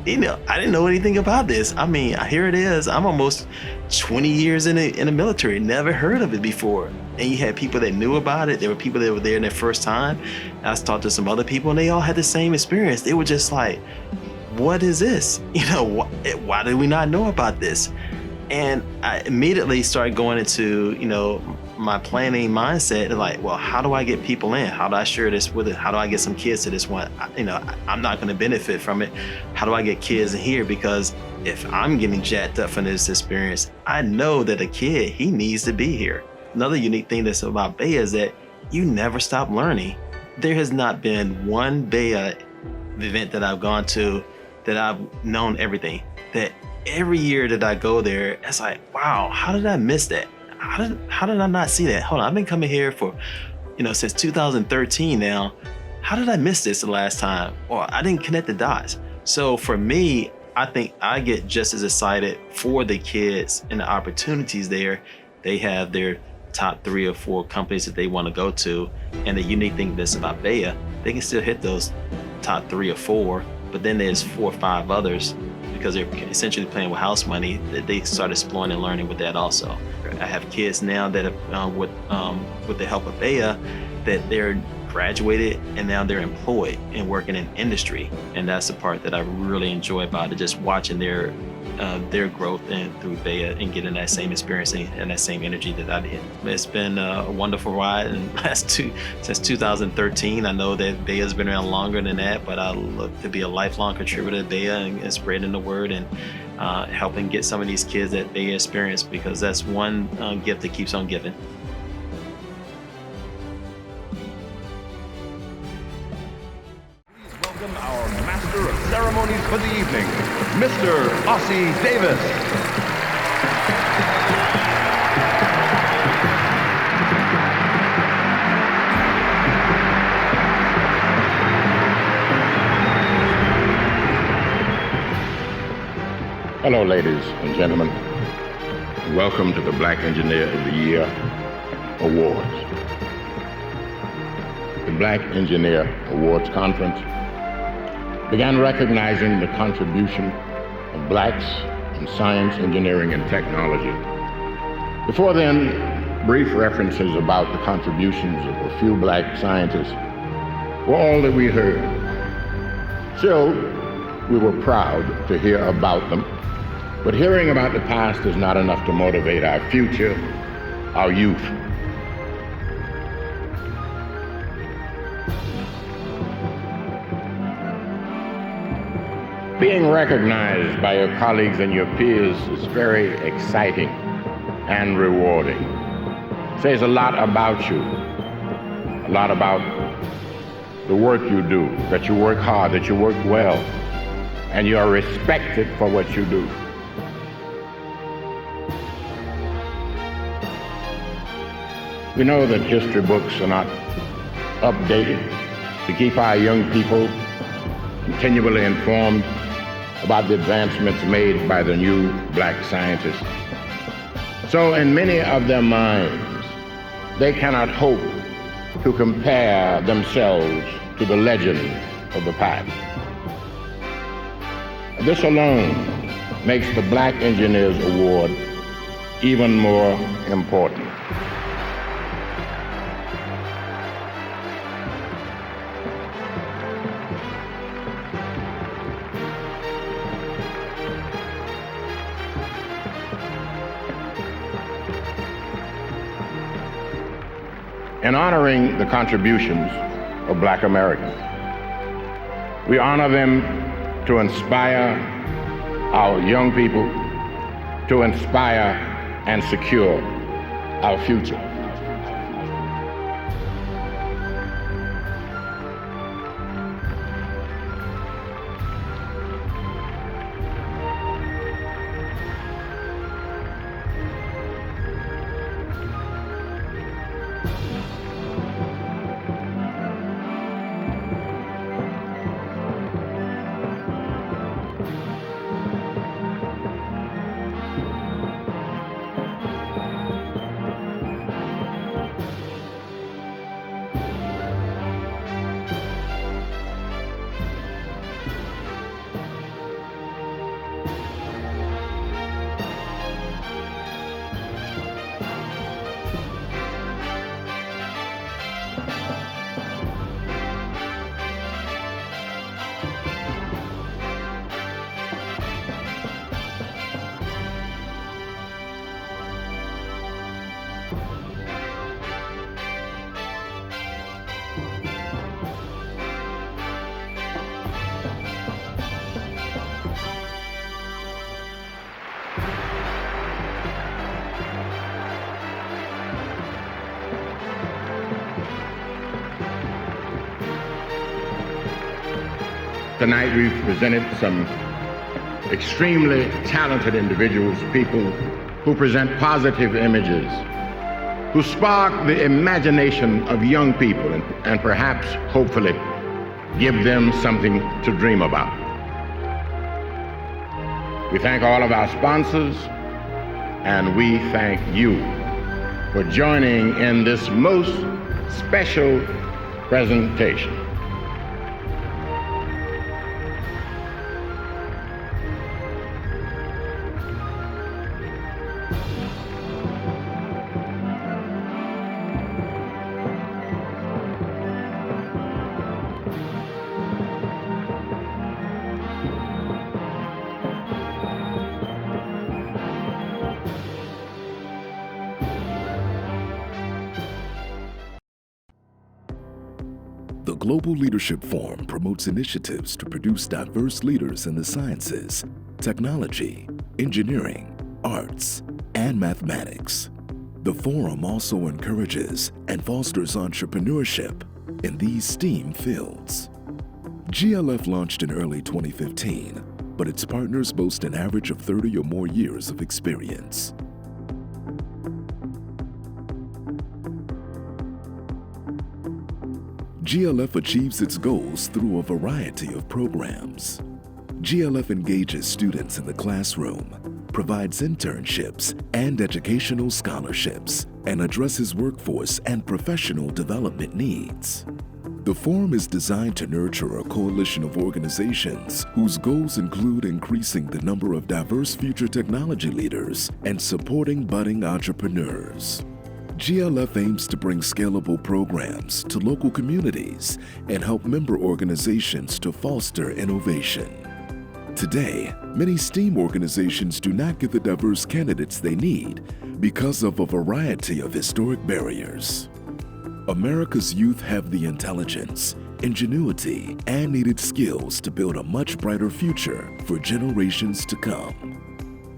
Speaker 15: I didn't know anything about this. I mean, here it is. I'm almost 20 years in the military, never heard of it before. And you had people that knew about it. There were people that were there in their first time. I talked to some other people and they all had the same experience. They were just like, what is this? Why did we not know about this? And I immediately started going into, my planning mindset, like, well, how do I get people in? How do I share this with it? How do I get some kids to this one? I'm not going to benefit from it. How do I get kids in here? Because if I'm getting jacked up from this experience, I know that a kid, he needs to be here. Another unique thing that's about BEYA is that you never stop learning. There has not been one BEYA event that I've gone to that I've known everything. That every year that I go there, it's like, wow, how did I miss that? How did I not see that? Hold on, I've been coming here for, since 2013 now. How did I miss this the last time? Or I didn't connect the dots. So for me, I think I get just as excited for the kids and the opportunities there. They have their top 3 or 4 companies that they want to go to. And the unique thing that's about BEYA, they can still hit those top 3 or 4, but then there's 4 or 5 others, because they're essentially playing with house money, that they start exploring and learning with that also. I have kids now that have, with the help of BEYA, that they're graduated and now they're employed and working in industry. And that's the part that I really enjoy about it, just watching their growth and through BEYA and getting that same experience and that same energy that I did. It's been a wonderful ride, and since 2013. I know that BEYA's been around longer than that, but I look to be a lifelong contributor to BEYA and spreading the word and helping get some of these kids that BEYA experience, because that's one gift that keeps on giving.
Speaker 1: Welcome our Master of Ceremonies for the evening, Mr. Ossie Davis.
Speaker 16: Hello, ladies and gentlemen. Welcome to the Black Engineer of the Year Awards. The Black Engineer Awards Conference began recognizing the contribution of blacks in science, engineering, and technology. Before then, brief references about the contributions of a few black scientists were all that we heard. Still, we were proud to hear about them, but hearing about the past is not enough to motivate our future, our youth. Being recognized by your colleagues and your peers is very exciting and rewarding. It says a lot about you, a lot about the work you do, that you work hard, that you work well, and you are respected for what you do. We know that history books are not updated to keep our young people continually informed about the advancements made by the new black scientists. So in many of their minds, they cannot hope to compare themselves to the legend of the past. This alone makes the Black Engineers Award even more important. In honoring the contributions of Black Americans, we honor them to inspire our young people, to inspire and secure our future. Tonight we've presented some extremely talented individuals, people who present positive images, who spark the imagination of young people and perhaps, hopefully, give them something to dream about. We thank all of our sponsors, and we thank you for joining in this most special presentation.
Speaker 13: global leadership forum promotes initiatives to produce diverse leaders in the sciences, technology, engineering, arts, and mathematics. The forum also encourages and fosters entrepreneurship in these STEAM fields. GLF launched in early 2015, but its partners boast an average of 30 or more years of experience. GLF achieves its goals through a variety of programs. GLF engages students in the classroom, provides internships and educational scholarships, and addresses workforce and professional development needs. The forum is designed to nurture a coalition of organizations whose goals include increasing the number of diverse future technology leaders and supporting budding entrepreneurs. GLF aims to bring scalable programs to local communities and help member organizations to foster innovation. Today, many STEAM organizations do not get the diverse candidates they need because of a variety of historic barriers. America's youth have the intelligence, ingenuity, and needed skills to build a much brighter future for generations to come.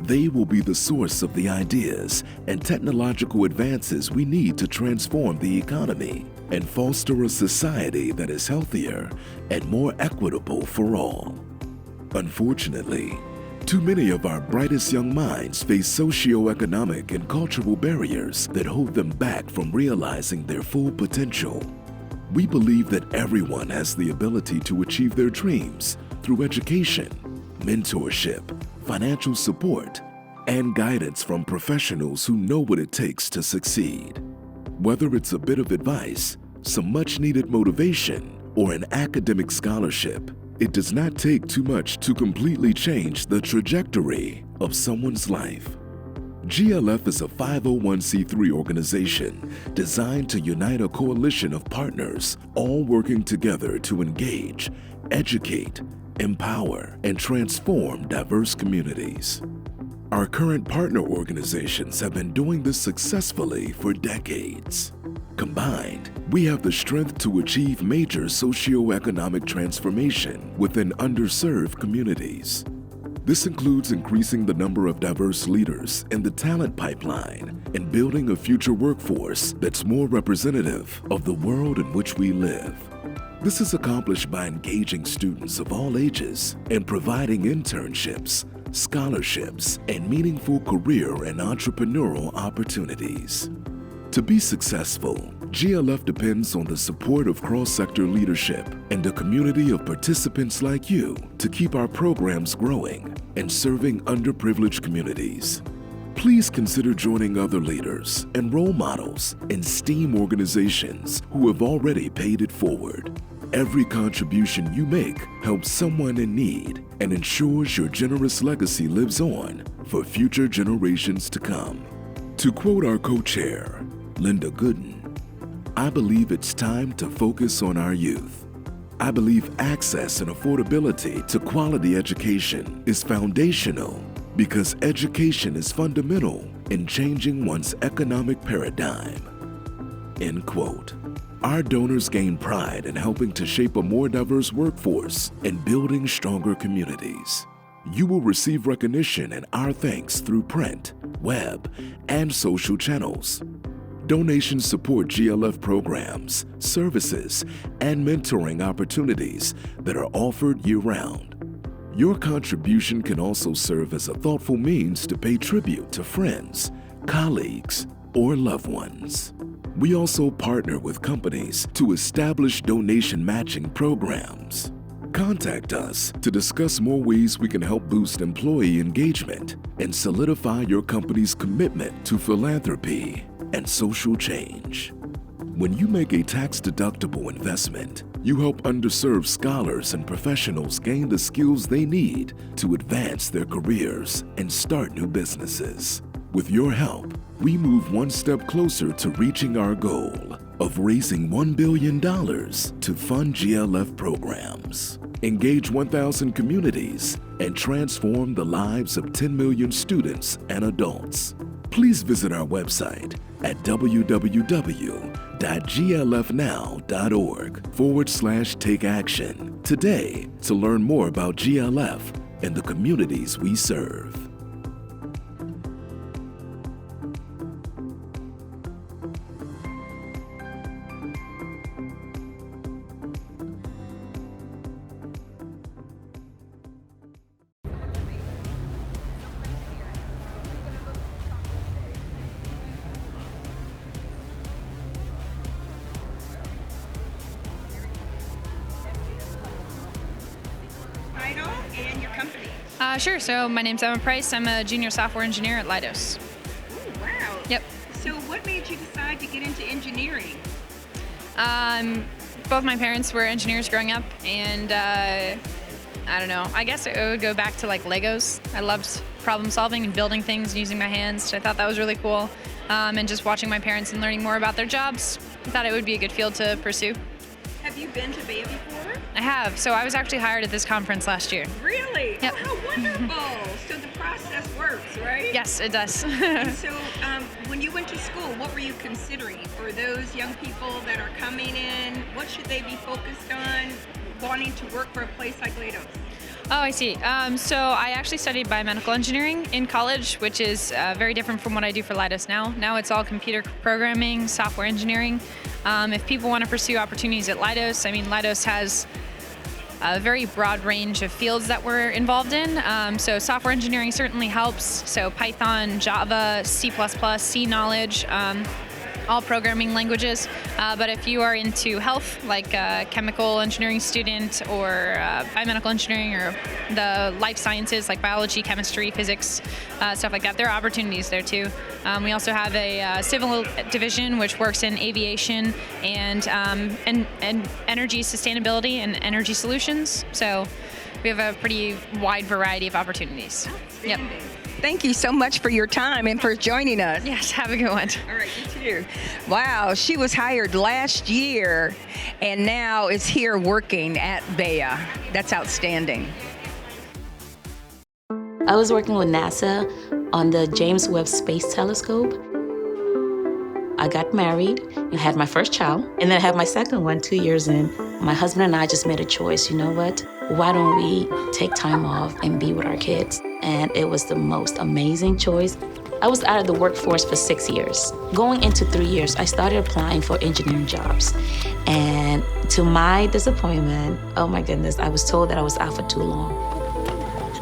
Speaker 13: They will be the source of the ideas and technological advances we need to transform the economy and foster a society that is healthier and more equitable for all. Unfortunately, too many of our brightest young minds face socioeconomic and cultural barriers that hold them back from realizing their full potential. We believe that everyone has the ability to achieve their dreams through education, mentorship, financial support, and guidance from professionals who know what it takes to succeed. Whether it's a bit of advice, some much-needed motivation, or an academic scholarship, it does not take too much to completely change the trajectory of someone's life. GLF is a 501c3 organization designed to unite a coalition of partners, all working together to engage, educate, empower, and transform diverse communities. Our current partner organizations have been doing this successfully for decades. Combined, we have the strength to achieve major socioeconomic transformation within underserved communities. This includes increasing the number of diverse leaders in the talent pipeline and building a future workforce that's more representative of the world in which we live. This is accomplished by engaging students of all ages and providing internships, scholarships, and meaningful career and entrepreneurial opportunities. To be successful, GLF depends on the support of cross-sector leadership and a community of participants like you to keep our programs growing and serving underprivileged communities. Please consider joining other leaders and role models in STEAM organizations who have already paid it forward. Every contribution you make helps someone in need and ensures your generous legacy lives on for future generations to come. To quote our co-chair, Linda Gooden, I believe it's time to focus on our youth. I believe access and affordability to quality education is foundational because education is fundamental in changing one's economic paradigm. End quote. Our donors gain pride in helping to shape a more diverse workforce and building stronger communities. You will receive recognition and our thanks through print, web, and social channels. Donations support GLF programs, services, and mentoring opportunities that are offered year-round. Your contribution can also serve as a thoughtful means to pay tribute to friends, colleagues, or loved ones. We also partner with companies to establish donation matching programs. Contact us to discuss more ways we can help boost employee engagement and solidify your company's commitment to philanthropy and social change. When you make a tax-deductible investment, you help underserved scholars and professionals gain the skills they need to advance their careers and start new businesses. With your help, we move one step closer to reaching our goal of raising $1 billion to fund GLF programs, engage 1,000 communities, and transform the lives of 10 million students and adults. Please visit our website at www.glf.org www.glfnow.org/take action today to learn more about GLF and the communities we serve.
Speaker 17: Title and your company.
Speaker 18: Sure. So my name's Emma Price. I'm a junior software engineer at Leidos.
Speaker 17: Oh, wow.
Speaker 18: Yep.
Speaker 17: So what made you decide to get into engineering?
Speaker 18: Both my parents were engineers growing up, and I don't know. I guess it would go back to like Legos. I loved problem solving and building things using my hands. I thought that was really cool. And just watching my parents and learning more about their jobs, I thought it would be a good field to pursue.
Speaker 17: Have you been to BEYA before?
Speaker 18: I have. So I was actually hired at this conference last year.
Speaker 17: Really?
Speaker 18: Yep.
Speaker 17: Oh, how wonderful. So the process works, right?
Speaker 18: Yes, it does.
Speaker 17: And so when you went to school, what were you considering? For those young people that are coming in, what should they be focused on wanting to work for a place like Leidos?
Speaker 18: Oh, I see. So I actually studied biomedical engineering in college, which is very different from what I do for Leidos now. Now it's all computer programming, software engineering. If people want to pursue opportunities at Leidos, I mean, Leidos has a very broad range of fields that we're involved in. So software engineering certainly helps. So Python, Java, C++, C knowledge, all programming languages. But if you are into health, like a chemical engineering student or biomedical engineering or the life sciences like biology, chemistry, physics, stuff like that, there are opportunities there too. We also have a civil division which works in aviation and energy sustainability and energy solutions. So we have a pretty wide variety of opportunities. Yep.
Speaker 17: Thank you so much for your time and for joining us.
Speaker 18: Yes, have a good one.
Speaker 17: All right, you too. Wow, she was hired last year and now is here working at BEYA. That's outstanding.
Speaker 19: I was working with NASA on the James Webb Space Telescope. I got married and had my first child, and then I had my second one 2 years in. My husband and I just made a choice. You know what? Why don't we take time off and be with our kids? And it was the most amazing choice. I was out of the workforce for 6 years. Going into 3 years, I started applying for engineering jobs. And to my disappointment, oh my goodness, I was told that I was out for too long.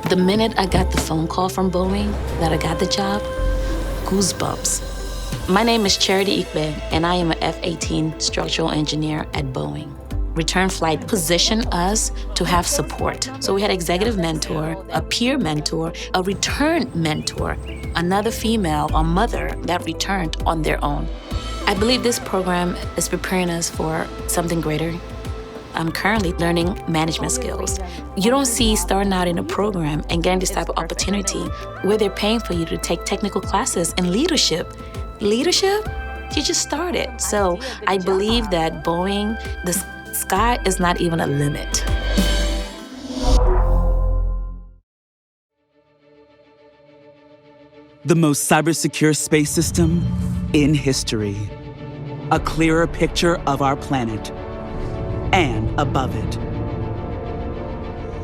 Speaker 19: The minute I got the phone call from Boeing that I got the job, goosebumps. My name is Charity Ikbe, and I am an F-18 structural engineer at Boeing. Return flight positioned us to have support. So we had executive mentor, a peer mentor, a return mentor, another female or mother that returned on their own. I believe this program is preparing us for something greater. I'm currently learning management skills. You don't see starting out in a program and getting this type of opportunity where they're paying for you to take technical classes in leadership. Leadership? You just started. So I believe that Boeing, the sky is not even a limit.
Speaker 20: The most cybersecure space system in history. A clearer picture of our planet and above it.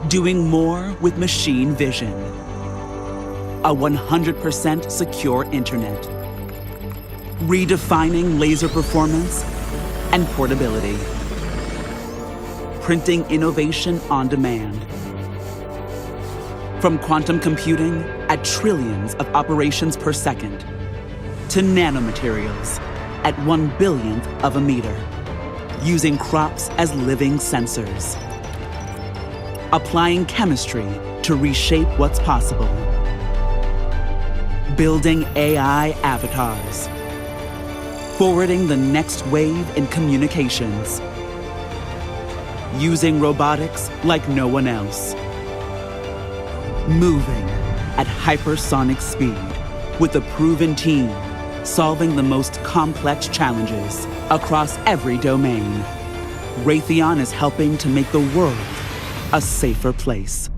Speaker 20: Doing more with machine vision. A 100% secure internet. Redefining laser performance and portability. Printing innovation on demand. From quantum computing at trillions of operations per second to nanomaterials at 1 billionth of a meter, using crops as living sensors. Applying chemistry to reshape what's possible. Building AI avatars. Forwarding the next wave in communications. Using robotics like no one else. Moving at hypersonic speed with a proven team, solving the most complex challenges across every domain. Raytheon is helping to make the world a safer place.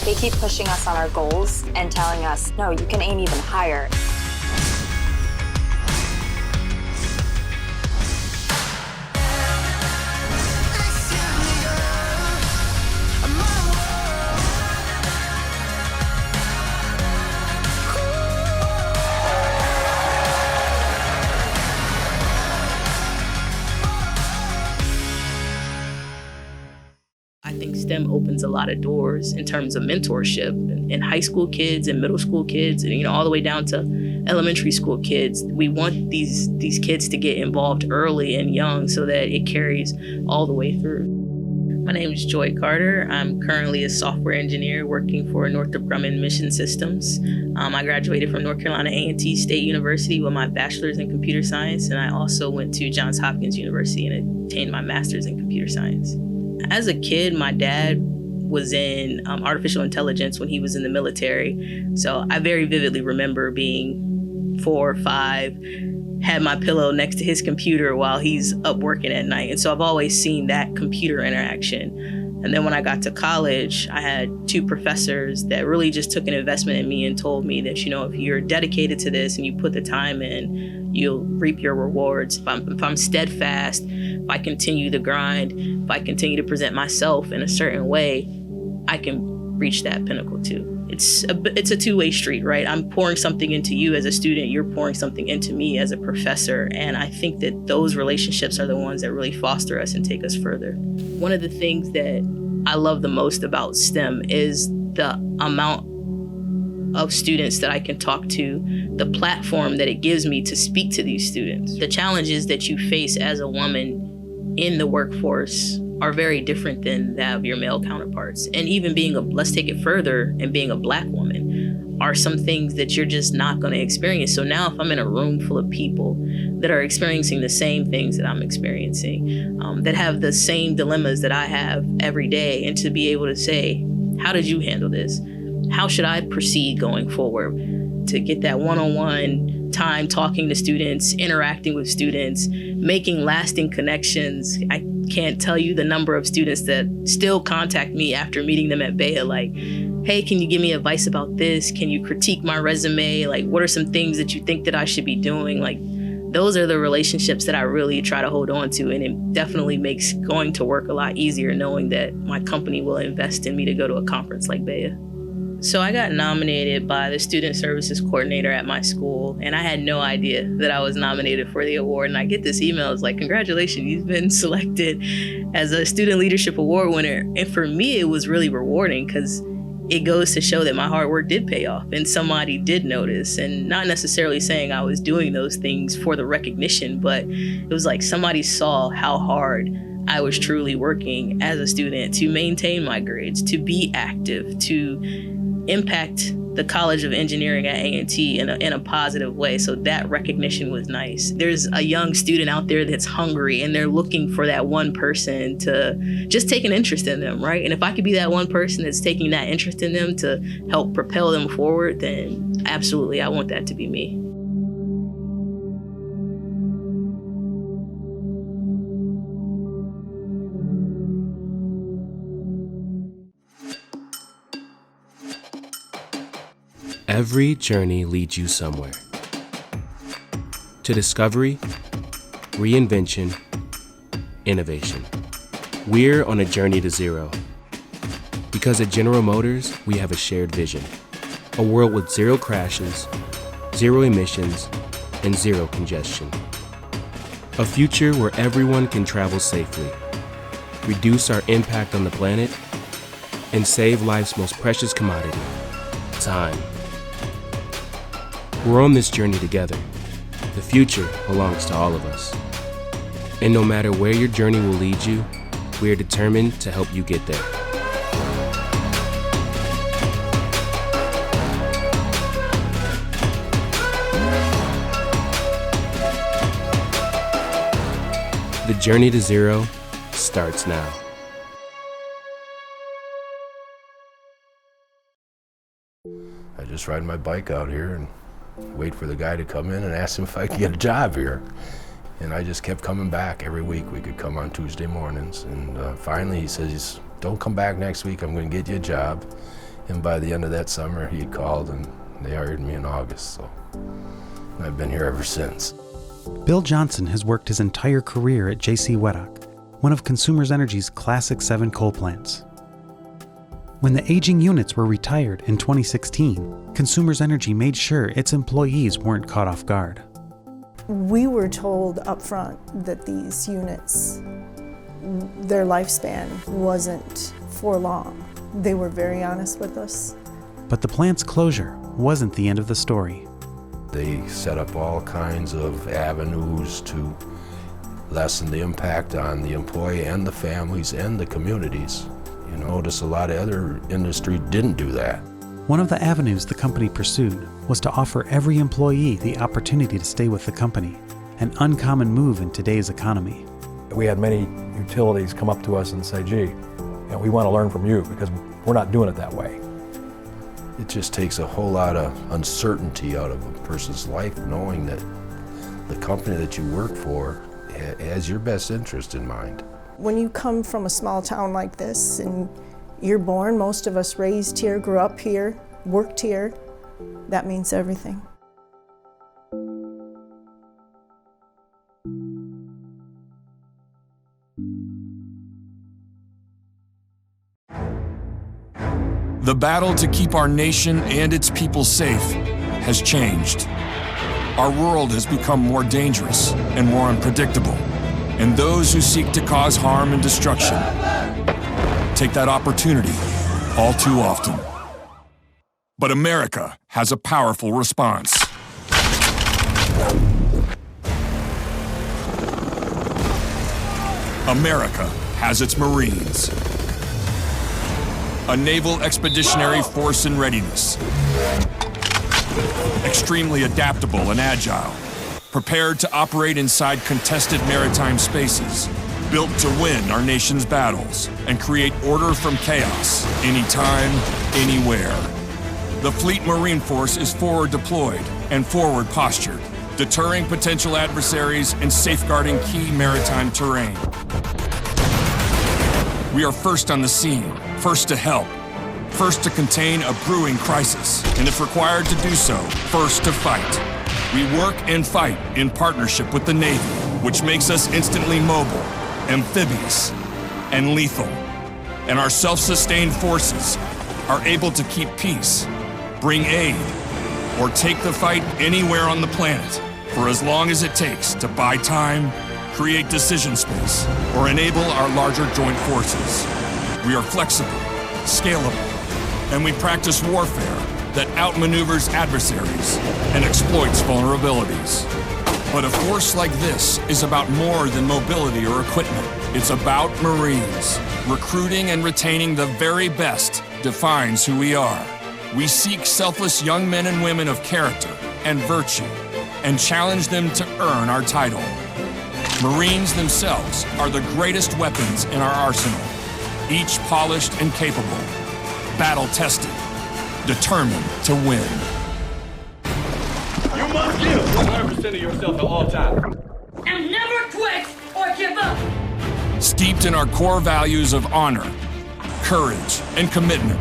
Speaker 21: They keep pushing us on our goals and telling us, no, you can aim even higher.
Speaker 22: I think STEM opens a lot of doors in terms of mentorship in high school kids and middle school kids, and all the way down to elementary school kids. We want these kids to get involved early and young so that it carries all the way through. My name is Joy Carter. I'm currently a software engineer working for Northrop Grumman Mission Systems. I graduated from North Carolina A&T State University with my bachelor's in computer science, and I also went to Johns Hopkins University and obtained my master's in computer science. As a kid, my dad was in artificial intelligence when he was in the military. So I very vividly remember being 4 or 5, had my pillow next to his computer while he's up working at night. And so I've always seen that computer interaction. And then when I got to college, I had 2 professors that really just took an investment in me and told me that, if you're dedicated to this and you put the time in, you'll reap your rewards. If I'm steadfast, if I continue the grind, if I continue to present myself in a certain way, I can reach that pinnacle too. It's a two-way street, right? I'm pouring something into you as a student, you're pouring something into me as a professor, and I think that those relationships are the ones that really foster us and take us further. One of the things that I love the most about STEM is the amount of students that I can talk to, the platform that it gives me to speak to these students. The challenges that you face as a woman in the workforce are very different than that of your male counterparts. And even let's take it further, and being a Black woman are some things that you're just not going to experience. So now if I'm in a room full of people that are experiencing the same things that I'm experiencing, that have the same dilemmas that I have every day, and to be able to say, how did you handle this? How should I proceed going forward? To get that one-on-one time talking to students, interacting with students, making lasting connections. I can't tell you the number of students that still contact me after meeting them at BEYA, like, hey, can you give me advice about this? Can you critique my resume? Like, what are some things that you think that I should be doing? Like, those are the relationships that I really try to hold on to, and it definitely makes going to work a lot easier knowing that my company will invest in me to go to a conference like BEYA. So I got nominated by the student services coordinator at my school, and I had no idea that I was nominated for the award. And I get this email, it's like, congratulations, you've been selected as a student leadership award winner. And for me, it was really rewarding because it goes to show that my hard work did pay off and somebody did notice, and not necessarily saying I was doing those things for the recognition, but it was like somebody saw how hard I was truly working as a student to maintain my grades, to be active, to impact the College of Engineering at A&T in a positive way. So that recognition was nice. There's a young student out there that's hungry and they're looking for that one person to just take an interest in them, right? And if I could be that one person that's taking that interest in them to help propel them forward, then absolutely, I want that to be me.
Speaker 23: Every journey leads you somewhere. To discovery, reinvention, innovation. We're on a journey to zero. Because at General Motors, we have a shared vision. A world with 0 crashes, 0 emissions, and 0 congestion. A future where everyone can travel safely, reduce our impact on the planet, and save life's most precious commodity, time. We're on this journey together. The future belongs to all of us. And no matter where your journey will lead you, we are determined to help you get there. The journey to zero starts now.
Speaker 24: I just ride my bike out here and wait for the guy to come in and ask him if I could get a job here. And I just kept coming back every week. We could come on Tuesday mornings. And finally he says, don't come back next week, I'm gonna get you a job. And by the end of that summer, he called and they hired me in August, so I've been here ever since.
Speaker 3: Bill Johnson has worked his entire career at J.C. Weddock, one of Consumers Energy's classic 7 coal plants. When the aging units were retired in 2016, Consumers Energy made sure its employees weren't caught off guard.
Speaker 4: We were told up front that these units, their lifespan wasn't for long. They were very honest with us.
Speaker 3: But the plant's closure wasn't the end of the story.
Speaker 24: They set up all kinds of avenues to lessen the impact on the employee and the families and the communities. You notice a lot of other industry didn't do that.
Speaker 3: One of the avenues the company pursued was to offer every employee the opportunity to stay with the company, an uncommon move in today's economy.
Speaker 5: We had many utilities come up to us and say, gee, we want to learn from you because we're not doing it that way.
Speaker 24: It just takes a whole lot of uncertainty out of a person's life, knowing that the company that you work for has your best interest in mind.
Speaker 4: When you come from a small town like this and you're born, most of us raised here, grew up here, worked here, that means everything.
Speaker 8: The battle to keep our nation and its people safe has changed. Our world has become more dangerous and more unpredictable, and those who seek to cause harm and destruction take that opportunity all too often. But America has a powerful response. America has its Marines. A naval expeditionary force in readiness. Extremely adaptable and agile. Prepared to operate inside contested maritime spaces. Built to win our nation's battles and create order from chaos, anytime, anywhere. The Fleet Marine Force is forward deployed and forward postured, deterring potential adversaries and safeguarding key maritime terrain. We are first on the scene, first to help, first to contain a brewing crisis, and if required to do so, first to fight. We work and fight in partnership with the Navy, which makes us instantly mobile, amphibious, and lethal. And our self-sustained forces are able to keep peace, bring aid, or take the fight anywhere on the planet for as long as it takes to buy time, create decision space, or enable our larger joint forces. We are flexible, scalable, and we practice warfare that outmaneuvers adversaries and exploits vulnerabilities. But a force like this is about more than mobility or equipment. It's about Marines. Recruiting and retaining the very best defines who we are. We seek selfless young men and women of character and virtue and challenge them to earn our title. Marines themselves are the greatest weapons in our arsenal, each polished and capable, battle-tested, determined to win.
Speaker 25: You must give 100% of yourself at all times.
Speaker 26: And never quit or give up.
Speaker 8: Steeped in our core values of honor, courage, and commitment,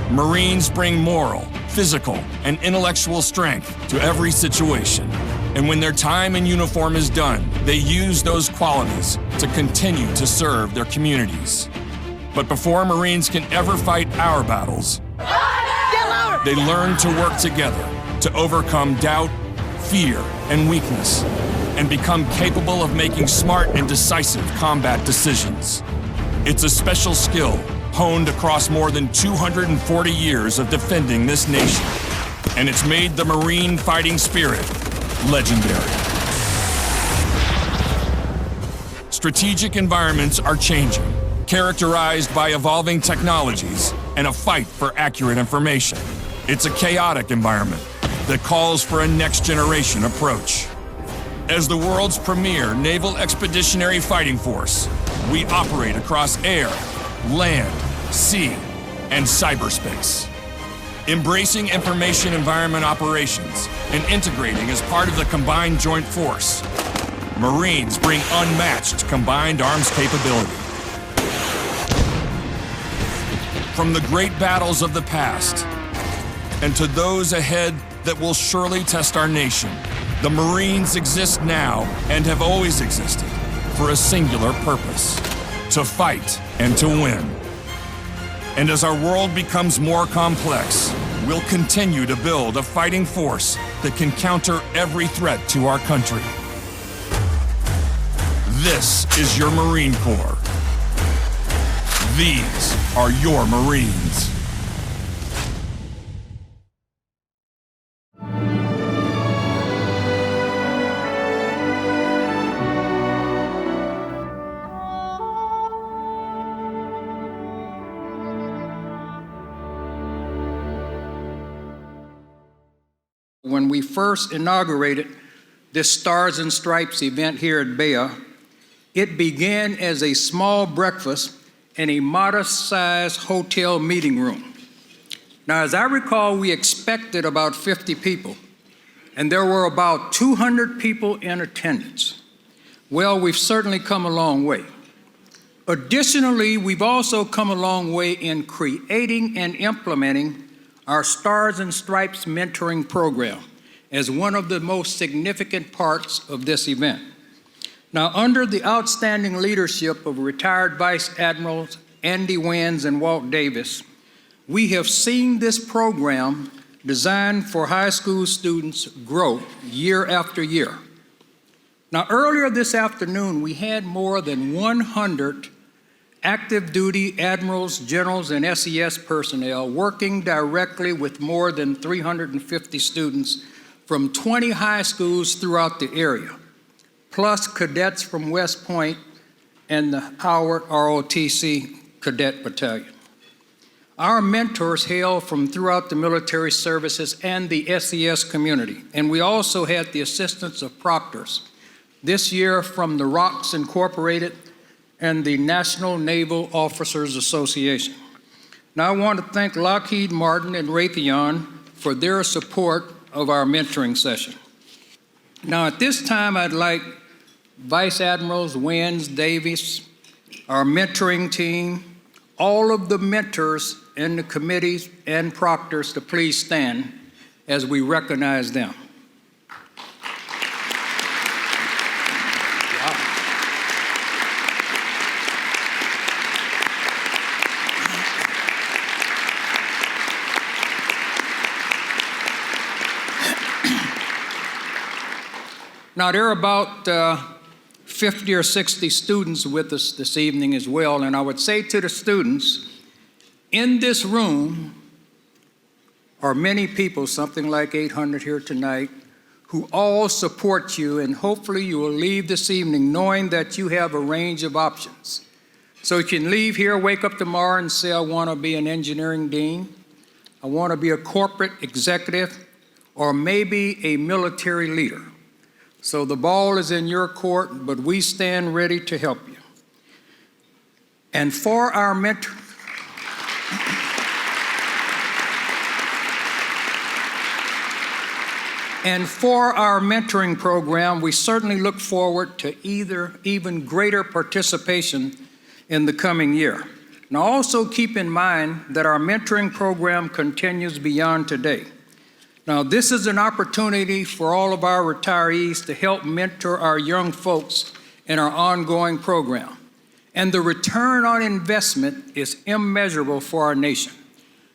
Speaker 8: Marines bring moral, physical, and intellectual strength to every situation. And when their time in uniform is done, they use those qualities to continue to serve their communities. But before Marines can ever fight our battles, they learn to work together to overcome doubt, fear, and weakness, and become capable of making smart and decisive combat decisions. It's a special skill honed across more than 240 years of defending this nation, and it's made the Marine fighting spirit legendary. Strategic environments are changing, characterized by evolving technologies and a fight for accurate information. It's a chaotic environment that calls for a next-generation approach. As the world's premier naval expeditionary fighting force, we operate across air, land, sea, and cyberspace. Embracing information environment operations and integrating as part of the combined joint force, Marines bring unmatched combined arms capability. from the great battles of the past and to those ahead that will surely test our nation, the Marines exist now and have always existed for a singular purpose: to fight and to win. And as our world becomes more complex, we'll continue to build a fighting force that can counter every threat to our country. This is your Marine Corps. These are your Marines.
Speaker 2: When we first inaugurated this Stars and Stripes event here at BEYA, it began as a small breakfast in a modest-sized hotel meeting room. Now, as I recall, we expected about 50 people, and there were about 200 people in attendance. Well, we've certainly come a long way. Additionally, we've also come a long way in creating and implementing our Stars and Stripes mentoring program as one of the most significant parts of this event. Now, under the outstanding leadership of retired Vice Admirals Andy Wins and Walt Davis, we have seen this program designed for high school students grow year after year. Now, earlier this afternoon, we had more than 100 active duty admirals, generals, and SES personnel working directly with more than 350 students from 20 high schools throughout the area, plus cadets from West Point and the Howard ROTC Cadet Battalion. Our mentors hail from throughout the military services and the SES community, and we also had the assistance of proctors, this year from the ROCKS Incorporated and the National Naval Officers Association. Now I want to thank Lockheed Martin and Raytheon for their support of our mentoring session. Now at this time, I'd like Vice Admirals Wins, Davis, our mentoring team, all of the mentors in the committees and proctors to please stand as we recognize them. Now, there are about 50 or 60 students with us this evening as well, and I would say to the students, in this room are many people, something like 800 here tonight, who all support you, and hopefully you will leave this evening knowing that you have a range of options. So you can leave here, wake up tomorrow and say, I want to be an engineering dean, I want to be a corporate executive, or maybe a military leader. So the ball is in your court, but we stand ready to help you. And for our mentor, mentoring program, we certainly look forward to even greater participation in the coming year. Now also keep in mind that our mentoring program continues beyond today. Now, this is an opportunity for all of our retirees to help mentor our young folks in our ongoing program. And the return on investment is immeasurable for our nation.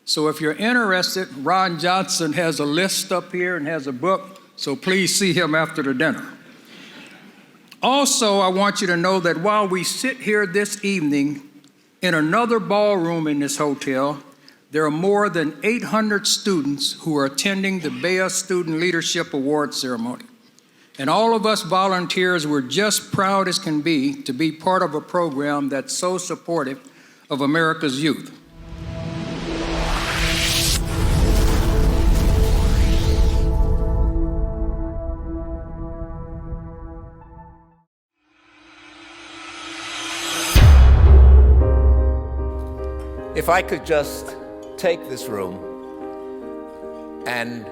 Speaker 2: So if you're interested, Ron Johnson has a list up here and has a book, so please see him after the dinner. Also, I want you to know that while we sit here this evening in another ballroom in this hotel, there are more than 800 students who are attending the BEYA Student Leadership Award ceremony. And all of us volunteers were just proud as can be to be part of a program that's so supportive of America's youth.
Speaker 6: If I could just take this room and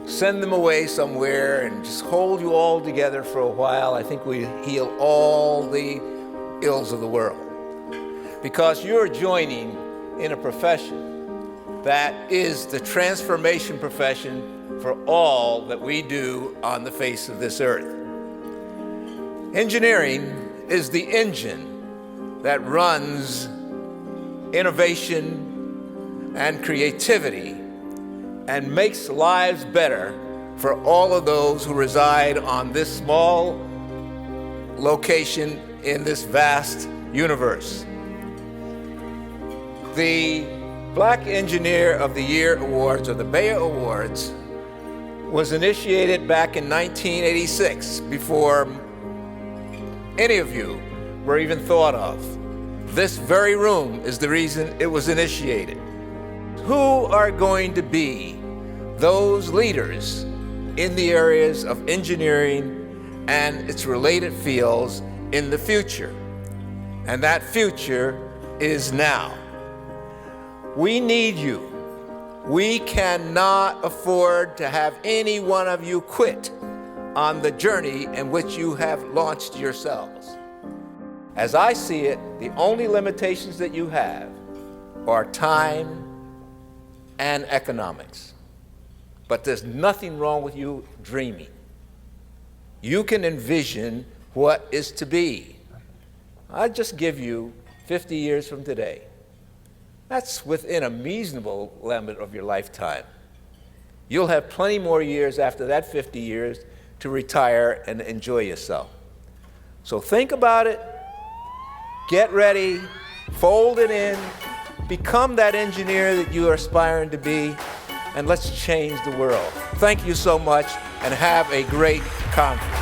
Speaker 6: send them away somewhere and just hold you all together for a while, I think we heal all the ills of the world. Because you're joining in a profession that is the transformation profession for all that we do on the face of this earth. Engineering is the engine that runs innovation and creativity and makes lives better for all of those who reside on this small location in this vast universe. The Black Engineer of the Year Awards, or the BEYA Awards, was initiated back in 1986, before any of you were even thought of. This very room is the reason it was initiated. Who are going to be those leaders in the areas of engineering and its related fields in the future? And that future is now. We need you. We cannot afford to have any one of you quit on the journey in which you have launched yourselves. As I see it, the only limitations that you have are time and economics. But there's nothing wrong with you dreaming. You can envision what is to be. I just give you 50 years from today. That's within a reasonable limit of your lifetime. You'll have plenty more years after that 50 years to retire and enjoy yourself. So think about it, get ready, fold it in, become that engineer that you are aspiring to be, and let's change the world. Thank you so much, and have a great conference.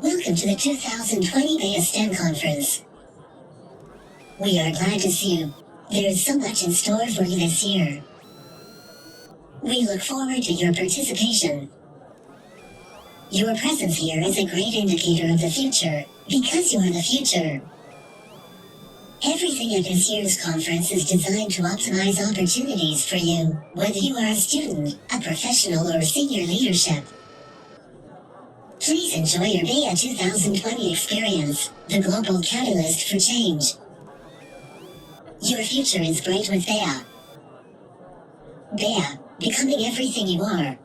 Speaker 7: Welcome to the 2020 BEYA STEM Conference. We are glad to see you. There is so much in store for you this year. We look forward to your participation. Your presence here is a great indicator of the future, because you are the future. Everything at this year's conference is designed to optimize opportunities for you, whether you are a student, a professional, or senior leadership. Please enjoy your BEYA 2020 experience, the global catalyst for change. Your future is bright with BEYA. BEYA, becoming everything you are.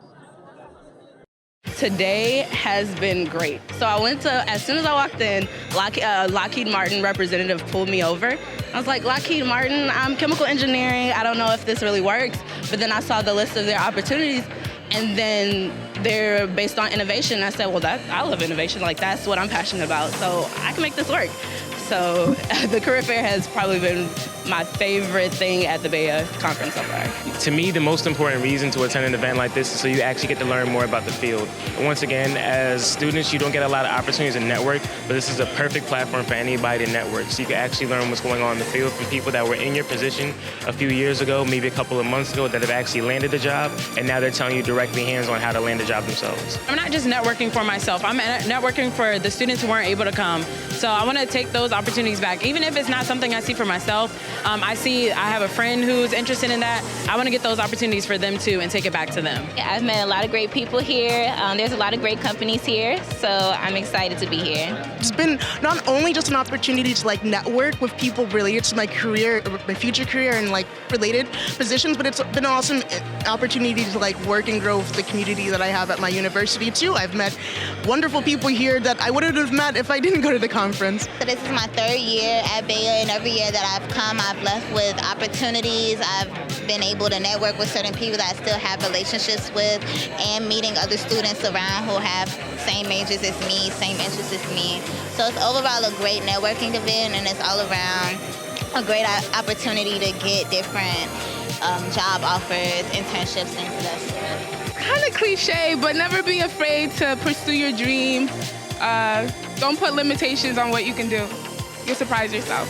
Speaker 22: Today has been great. So I went to, as soon as I walked in, Lockheed Martin representative pulled me over. I was like, Lockheed Martin, I'm chemical engineering. I don't know if this really works. But then I saw the list of their opportunities, and then they're based on innovation. I said, well, I love innovation. Like, that's what I'm passionate about. So I can make this work. So the career fair has probably been my favorite thing at the BEYA conference so far.
Speaker 23: To me, the most important reason to attend an event like this is so you actually get to learn more about the field. And once again, as students, you don't get a lot of opportunities to network, but this is a perfect platform for anybody to network. So you can actually learn what's going on in the field from people that were in your position a few years ago, maybe a couple of months ago, that have actually landed the job, and now they're telling you directly hands-on how to land the job themselves.
Speaker 9: I'm not just networking for myself, I'm networking for the students who weren't able to come. So I want to take those opportunities back, even if it's not something I see for myself. I have a friend who's interested in that. I want to get those opportunities for them too and take it back to them.
Speaker 10: Yeah, I've met a lot of great people here. There's a lot of great companies here, so I'm excited to be here.
Speaker 11: It's been not only just an opportunity to like network with people related to my career, my future career, and like related positions, but it's been an awesome opportunity to like work and grow with the community that I have at my university too. I've met wonderful people here that I wouldn't have met if I didn't go to the conference.
Speaker 12: So this is my third year at BEYA, and every year that I've come,
Speaker 1: I've left with opportunities. I've been able to network with certain people that I still have relationships with, and meeting other students around who have same majors as me, same interests as me. So it's overall a great networking event, and it's all around a great opportunity to get different job offers, internships, things of that sort.
Speaker 12: Kind of cliche, but never be afraid to pursue your dream. Don't put limitations on what you can do. You'll surprise yourself.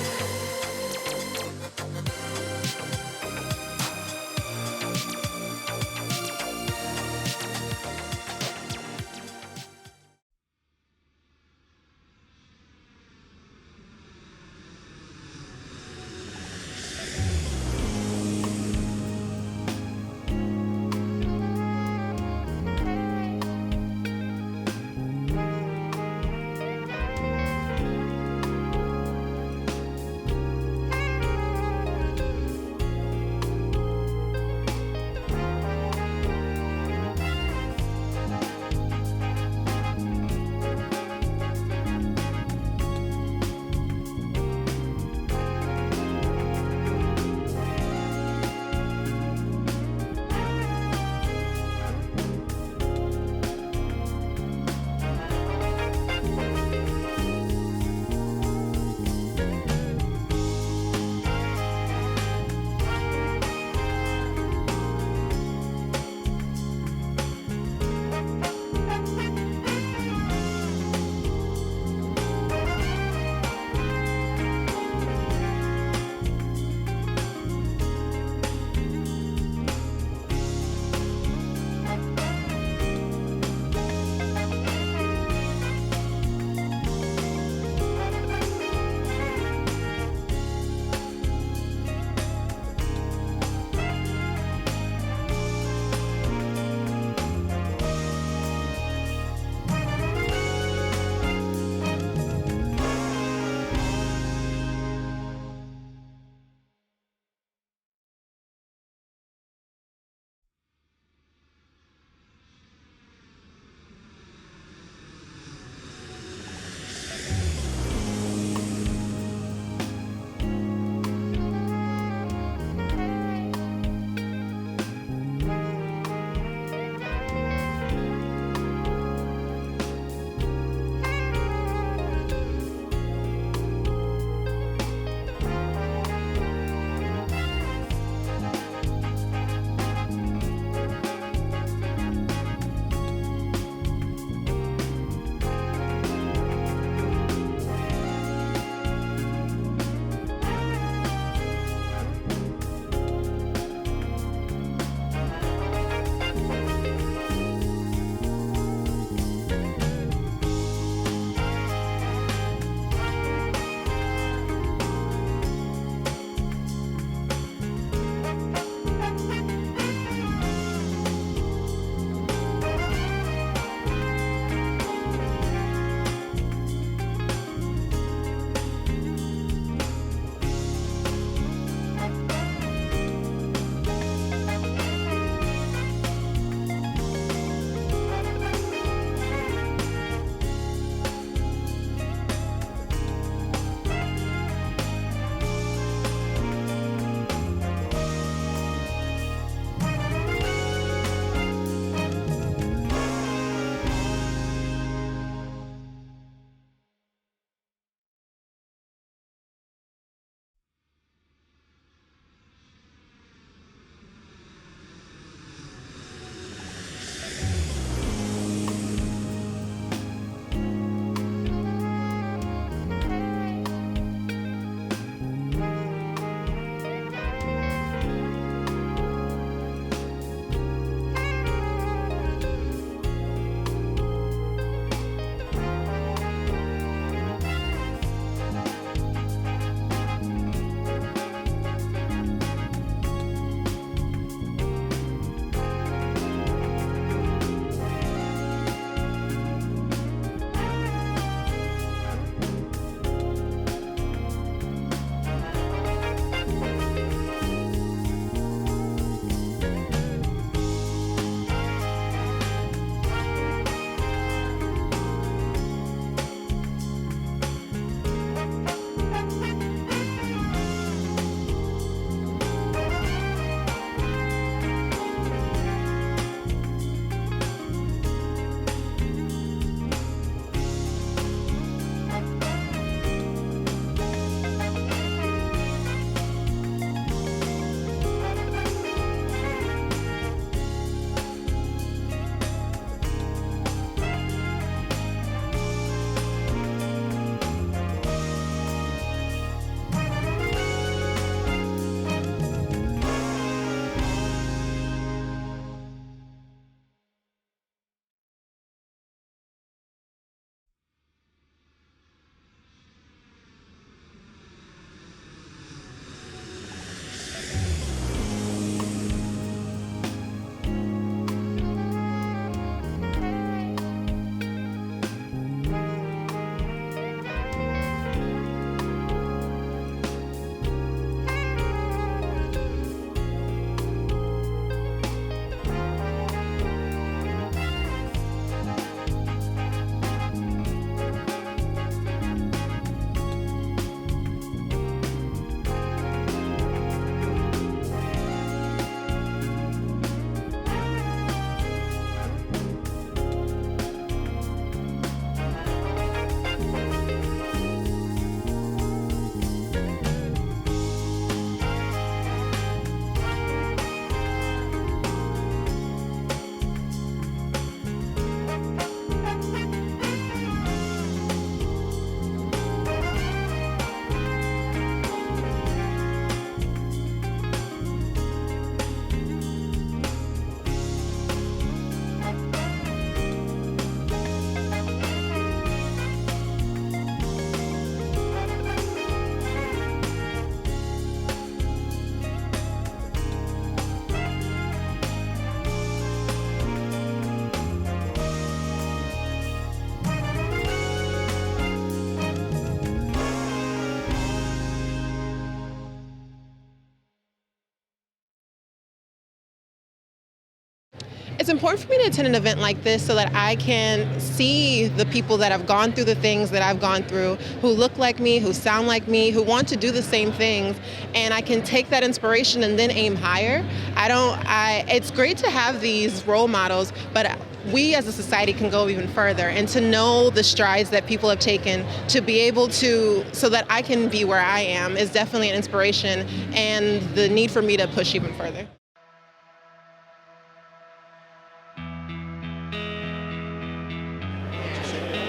Speaker 13: It's important for me to attend an event like this so that I can see the people that have gone through the things that I've gone through, who look like me, who sound like me, who want to do the same things, and I can take that inspiration and then aim higher. It's great to have these role models, but we as a society can go even further, and to know the strides that people have taken to be able to, so that I can be where I am, is definitely an inspiration, and the need for me to push even further.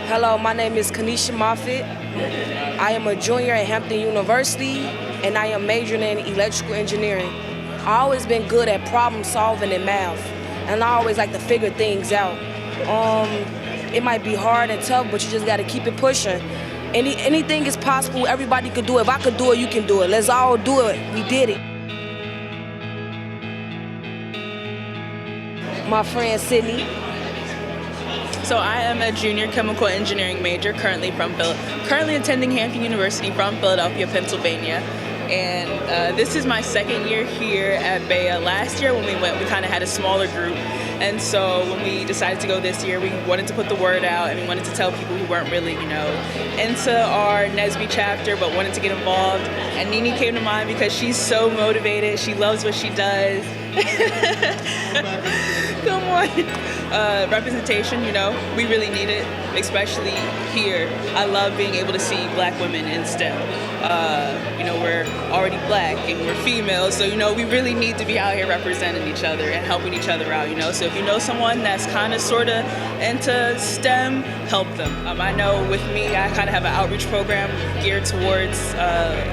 Speaker 14: Hello, my name is Kanisha Moffitt. I am a junior at Hampton University, and I am majoring in electrical engineering. I've always been good at problem solving in math, and I always like to figure things out. It might be hard and tough, but you just got to keep it pushing. Anything is possible. Everybody could do it. If I could do it, you can do it. Let's all do it. We did it. My friend Sydney.
Speaker 15: So I am a junior chemical engineering major, currently attending Hampton University from Philadelphia, Pennsylvania. And this is my second year here at BEYA. Last year when we went, we kind of had a smaller group. And so when we decided to go this year, we wanted to put the word out, and we wanted to tell people who weren't really, into our NSBE chapter, but wanted to get involved. And Nini came to mind because she's so motivated. She loves what she does. Come on. Representation, we really need it, especially here. I love being able to see Black women in STEM. We're already Black and we're female, so we really need to be out here representing each other and helping each other out. So if you know someone that's kind of sort of into STEM, help them. I know with me, I kind of have an outreach program geared towards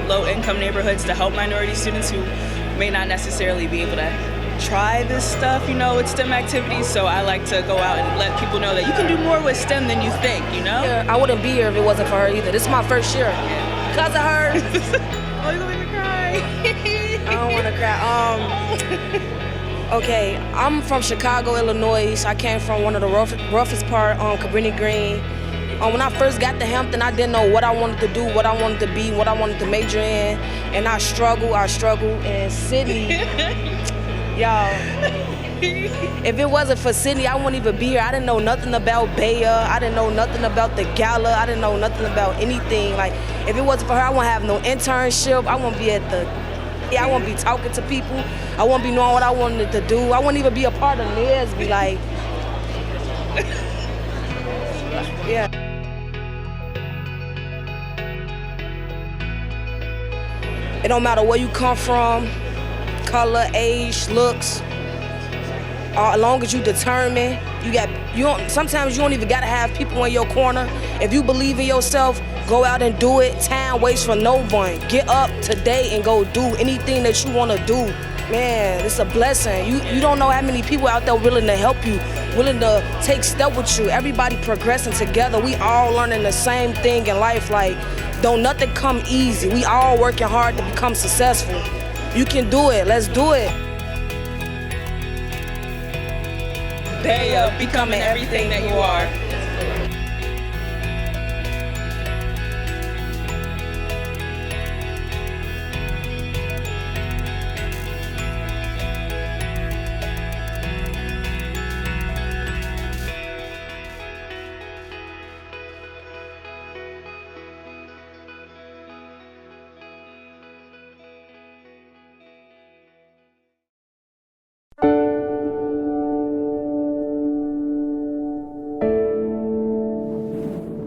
Speaker 15: low-income neighborhoods to help minority students who may not necessarily be able to try this stuff, with STEM activities. So I like to go out and let people know that you can do more with STEM than you think, Yeah,
Speaker 14: I wouldn't be here if it wasn't for her either. This is my first year. Because of her.
Speaker 15: Oh, you're gonna make me cry.
Speaker 14: I don't want to cry. Okay, I'm from Chicago, Illinois. I came from one of the roughest part, Cabrini Green. When I first got to Hampton, I didn't know what I wanted to do, what I wanted to be, what I wanted to major in. And I struggled. And Sydney, y'all, if it wasn't for Sydney, I wouldn't even be here. I didn't know nothing about BEYA. I didn't know nothing about the gala. I didn't know nothing about anything. Like, if it wasn't for her, I wouldn't have no internship. I wouldn't be I wouldn't be talking to people. I wouldn't be knowing what I wanted to do. I wouldn't even be a part of NSBE. Like, yeah. It don't matter where you come from, color, age, looks. As long as you determined, sometimes you don't even gotta have people in your corner. If you believe in yourself, go out and do it. Time waits for no one. Get up today and go do anything that you wanna do. Man, it's a blessing. You don't know how many people out there willing to help you, willing to take step with you. Everybody progressing together. We all learning the same thing in life. Like, don't nothing come easy. We all working hard to become successful. You can do it. Let's do it.
Speaker 15: BEYA, becoming everything that you are.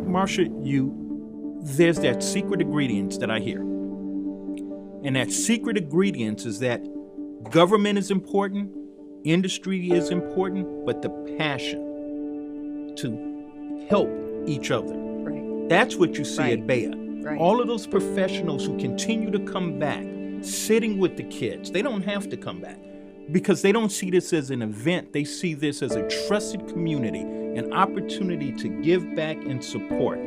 Speaker 16: Marsha, there's that secret ingredients that I hear. And that secret ingredients is that government is important, industry is important, but the passion to help each other. Right. That's what you see at BEYA. Right. All of those professionals who continue to come back, sitting with the kids, they don't have to come back because they don't see this as an event. They see this as a trusted community, an opportunity to give back and support.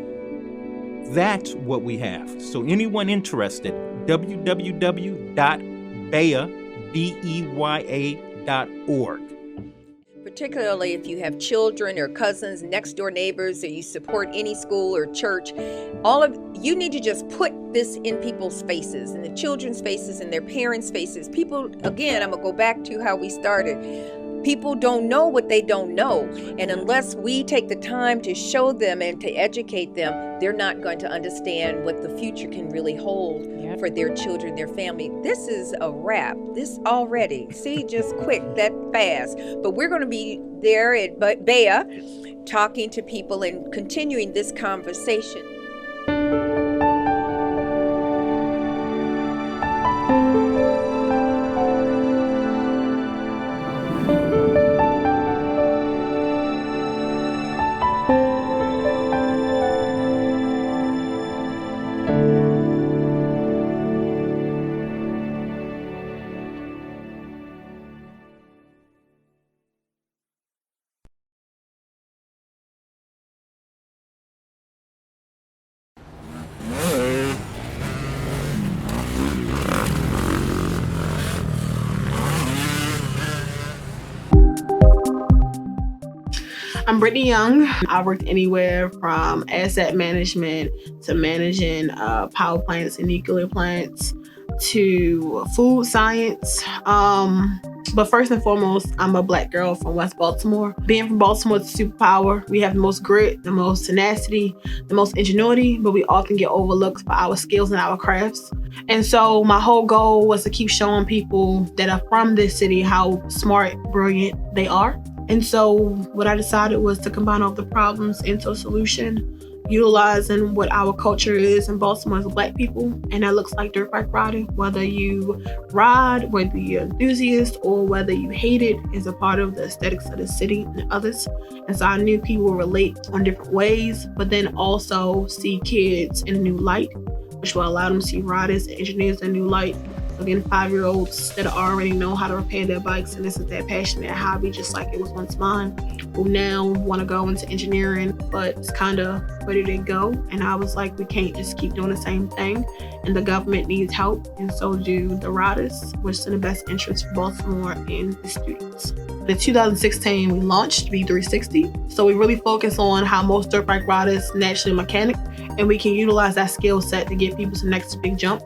Speaker 16: That's what we have. So anyone interested, www.beya.org.
Speaker 17: Particularly if you have children or cousins, next door neighbors, or you support any school or church, you need to just put this in people's faces, in the children's faces, in their parents' faces. People, again, I'm gonna go back to how we started. People don't know what they don't know. And unless we take the time to show them and to educate them, they're not going to understand what the future can really hold for their children, their family. This is a wrap. This already. See, just quick, that fast. But we're going to be there at BEYA talking to people and continuing this conversation.
Speaker 3: I'm Brittany Young. I worked anywhere from asset management to managing power plants and nuclear plants to food science. But first and foremost, I'm a Black girl from West Baltimore. Being from Baltimore, it's a superpower. We have the most grit, the most tenacity, the most ingenuity, but we often get overlooked for our skills and our crafts. And so my whole goal was to keep showing people that are from this city how smart, brilliant they are. And so what I decided was to combine all the problems into a solution, utilizing what our culture is in Baltimore as Black people. And that looks like dirt bike riding. Whether you ride, whether you're an enthusiast, or whether you hate it, is a part of the aesthetics of the city and others. And so I knew people relate on different ways, but then also see kids in a new light, which will allow them to see riders and engineers in a new light. Again, 5-year-olds that already know how to repair their bikes, and this is their passion, their hobby, just like it was once mine, who now want to go into engineering, but it's kind of ready to go. And I was like, we can't just keep doing the same thing, and the government needs help, and so do the riders, which is in the best interest for Baltimore and the students. In 2016, we launched B360. So we really focus on how most dirt bike riders naturally mechanic, and we can utilize that skill set to get people to the next big jump.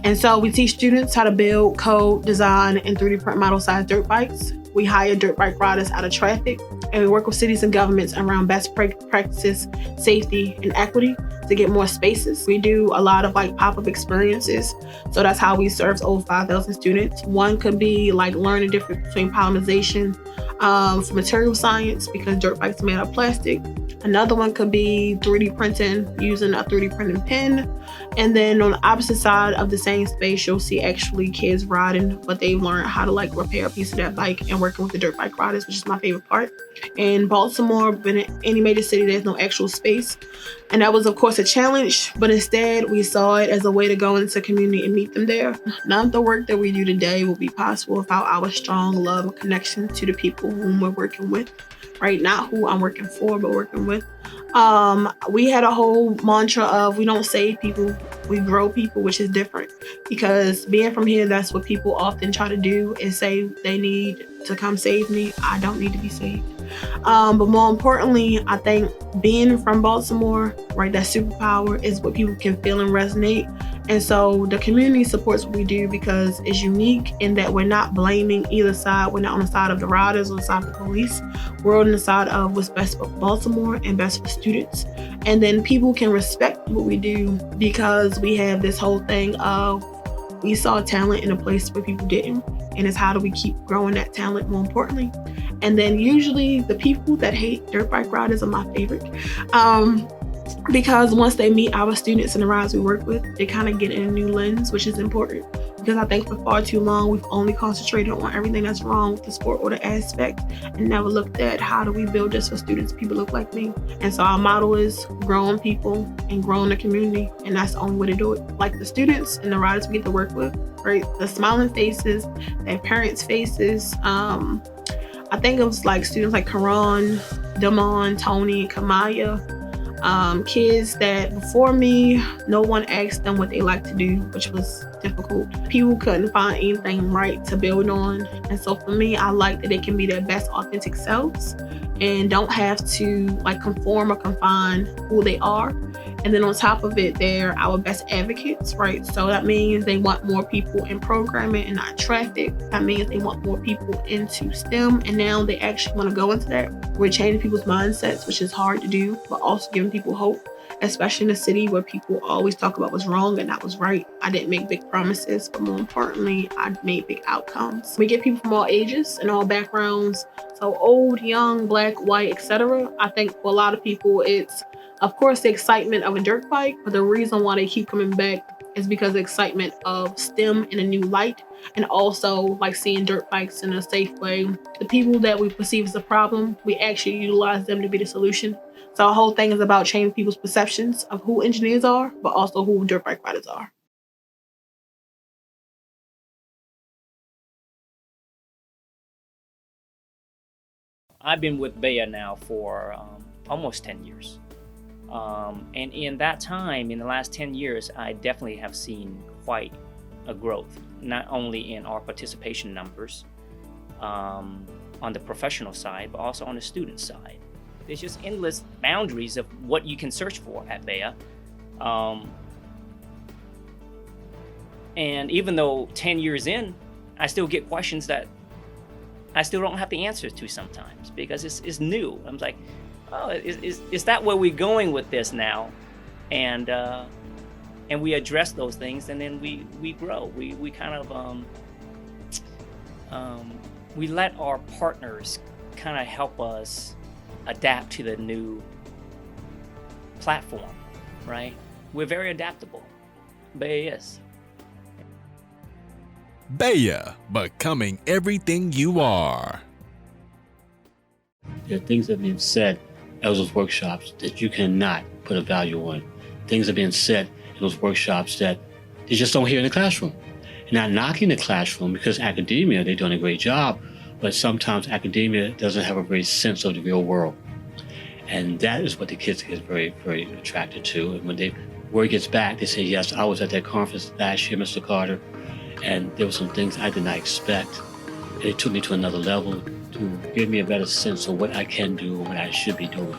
Speaker 3: And so we teach students how to build, code, design, and 3D print model-sized dirt bikes. We hire dirt bike riders out of traffic, and we work with cities and governments around best practices, safety, and equity to get more spaces. We do a lot of pop-up experiences. So that's how we serve over 5,000 students. One could be learning the difference between polymerization for material science, because dirt bikes are made out of plastic. Another one could be 3D printing using a 3D printing pen. And then on the opposite side of the same space, you'll see actually kids riding, but they've learned how to repair a piece of that bike and working with the dirt bike riders, which is my favorite part. In Baltimore, but in any major city, there's no actual space. And that was, of course, a challenge, but instead we saw it as a way to go into the community and meet them there. None of the work that we do today will be possible without our strong love and connection to the people whom we're working with, right? Not who I'm working for, but working with. We had a whole mantra of, we don't save people, we grow people, which is different, because being from here, that's what people often try to do, is say they need to come save me. I don't need to be saved. But more importantly, I think being from Baltimore, right, that superpower is what people can feel and resonate. And so the community supports what we do because it's unique in that we're not blaming either side. We're not on the side of the riders or the side of the police. We're on the side of what's best for Baltimore and best for students. And then people can respect what we do because we have this whole thing of, we saw talent in a place where people didn't. And it's how do we keep growing that talent, more importantly. And then usually the people that hate dirt bike riders are my favorite. Because once they meet our students and the riders we work with, they kind of get in a new lens, which is important. Because I think for far too long, we've only concentrated on everything that's wrong with the sport or the aspect and never looked at how do we build this for students, people look like me. And so our model is growing people and growing the community. And that's the only way to do it. Like the students and the riders we get to work with, right? The smiling faces, their parents' faces. I think it was students like Karan, Damon, Tony, Kamaya. Kids that before me, no one asked them what they like to do, which was difficult. People couldn't find anything right to build on. And so for me, I like that they can be their best authentic selves and don't have to conform or confine who they are. And then on top of it, they're our best advocates, right? So that means they want more people in programming and not traffic. That means they want more people into STEM, and now they actually want to go into that. We're changing people's mindsets, which is hard to do, but also giving people hope, especially in a city where people always talk about what's wrong and not what's right. I didn't make big promises, but more importantly, I made big outcomes. We get people from all ages and all backgrounds, so old, young, black, white, etc. I think for a lot of people, it's of course the excitement of a dirt bike, but the reason why they keep coming back is because of the excitement of STEM in a new light, and also like seeing dirt bikes in a safe way. The people that we perceive as a problem, we actually utilize them to be the solution. So our whole thing is about changing people's perceptions of who engineers are, but also who dirt bike riders are.
Speaker 5: I've been with BEYA now for almost 10 years. And in that time, in the last 10 years, I definitely have seen quite a growth, not only in our participation numbers on the professional side, but also on the student side. There's just endless boundaries of what you can search for at BEYA. And even though 10 years in, I still get questions that I still don't have the answers to sometimes because it's new. I'm like, oh, is that where we're going with this now? And we address those things, and then we grow. We kind of we let our partners kind of help us adapt to the new platform, right? We're very adaptable. BEYA is.
Speaker 18: BEYA, becoming everything you are.
Speaker 19: There are things that are being said at those workshops that you cannot put a value on. Things are being said in those workshops that they just don't hear in the classroom. And not knocking the classroom, because academia, they're doing a great job, but sometimes academia doesn't have a great sense of the real world. And that is what the kids get very, very attracted to. And when word gets back, they say, yes, I was at that conference last year, Mr. Carter, and there were some things I did not expect. And it took me to another level to give me a better sense of what I can do and what I should be doing.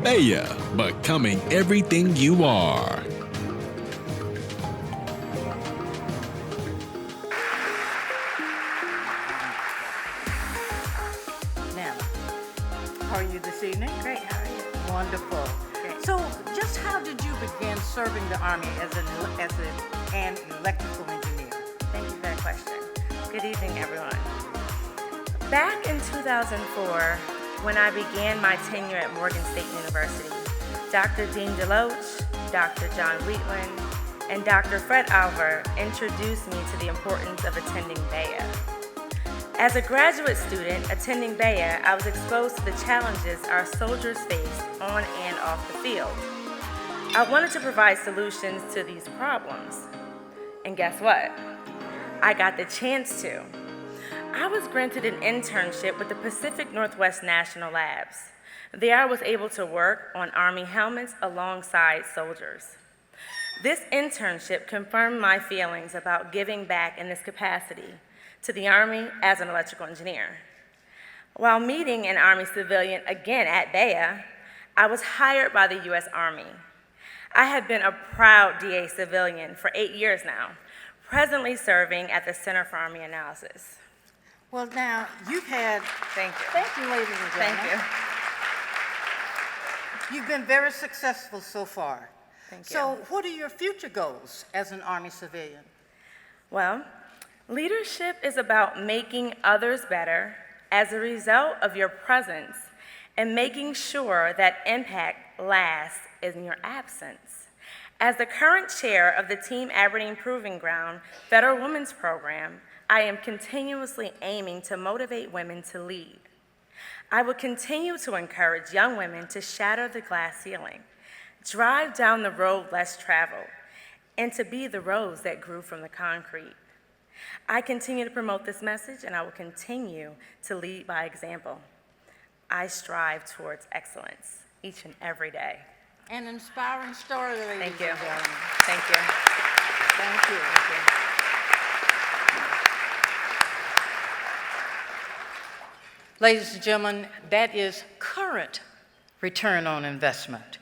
Speaker 18: BEYA, becoming everything you are.
Speaker 20: Now, how are you this evening? Great, how are you? Wonderful. Great. So, just how did you begin serving the Army as an electrical engineer?
Speaker 21: Thank you for that question. Good evening, everyone. Back in 2004, when I began my tenure at Morgan State University, Dr. Dean DeLoach, Dr. John Wheatland, and Dr. Fred Alver introduced me to the importance of attending BEYA. As a graduate student attending BEYA, I was exposed to the challenges our soldiers face on and off the field. I wanted to provide solutions to these problems. And guess what? I got the chance to. I was granted an internship with the Pacific Northwest National Labs. There I was able to work on Army helmets alongside soldiers. This internship confirmed my feelings about giving back in this capacity to the Army as an electrical engineer. While meeting an Army civilian again at BEYA, I was hired by the U.S. Army. I have been a proud DA civilian for 8 years now, presently serving at the Center for Army Analysis.
Speaker 20: Well, now, you've had...
Speaker 21: Thank you.
Speaker 20: Thank you, ladies and gentlemen.
Speaker 21: Thank you.
Speaker 20: You've been very successful so far.
Speaker 21: Thank you.
Speaker 20: So, what are your future goals as an Army civilian?
Speaker 21: Well, leadership is about making others better as a result of your presence and making sure that impact lasts in your absence. As the current chair of the Team Aberdeen Proving Ground Federal Women's Program, I am continuously aiming to motivate women to lead. I will continue to encourage young women to shatter the glass ceiling, drive down the road less traveled, and to be the rose that grew from the concrete. I continue to promote this message, and I will continue to lead by example. I strive towards excellence each and every day.
Speaker 20: An inspiring story, ladies and
Speaker 21: Thank you.
Speaker 20: gentlemen.
Speaker 21: Thank you.
Speaker 20: Thank you.
Speaker 21: Thank you.
Speaker 20: Ladies and gentlemen, that is current return on investment.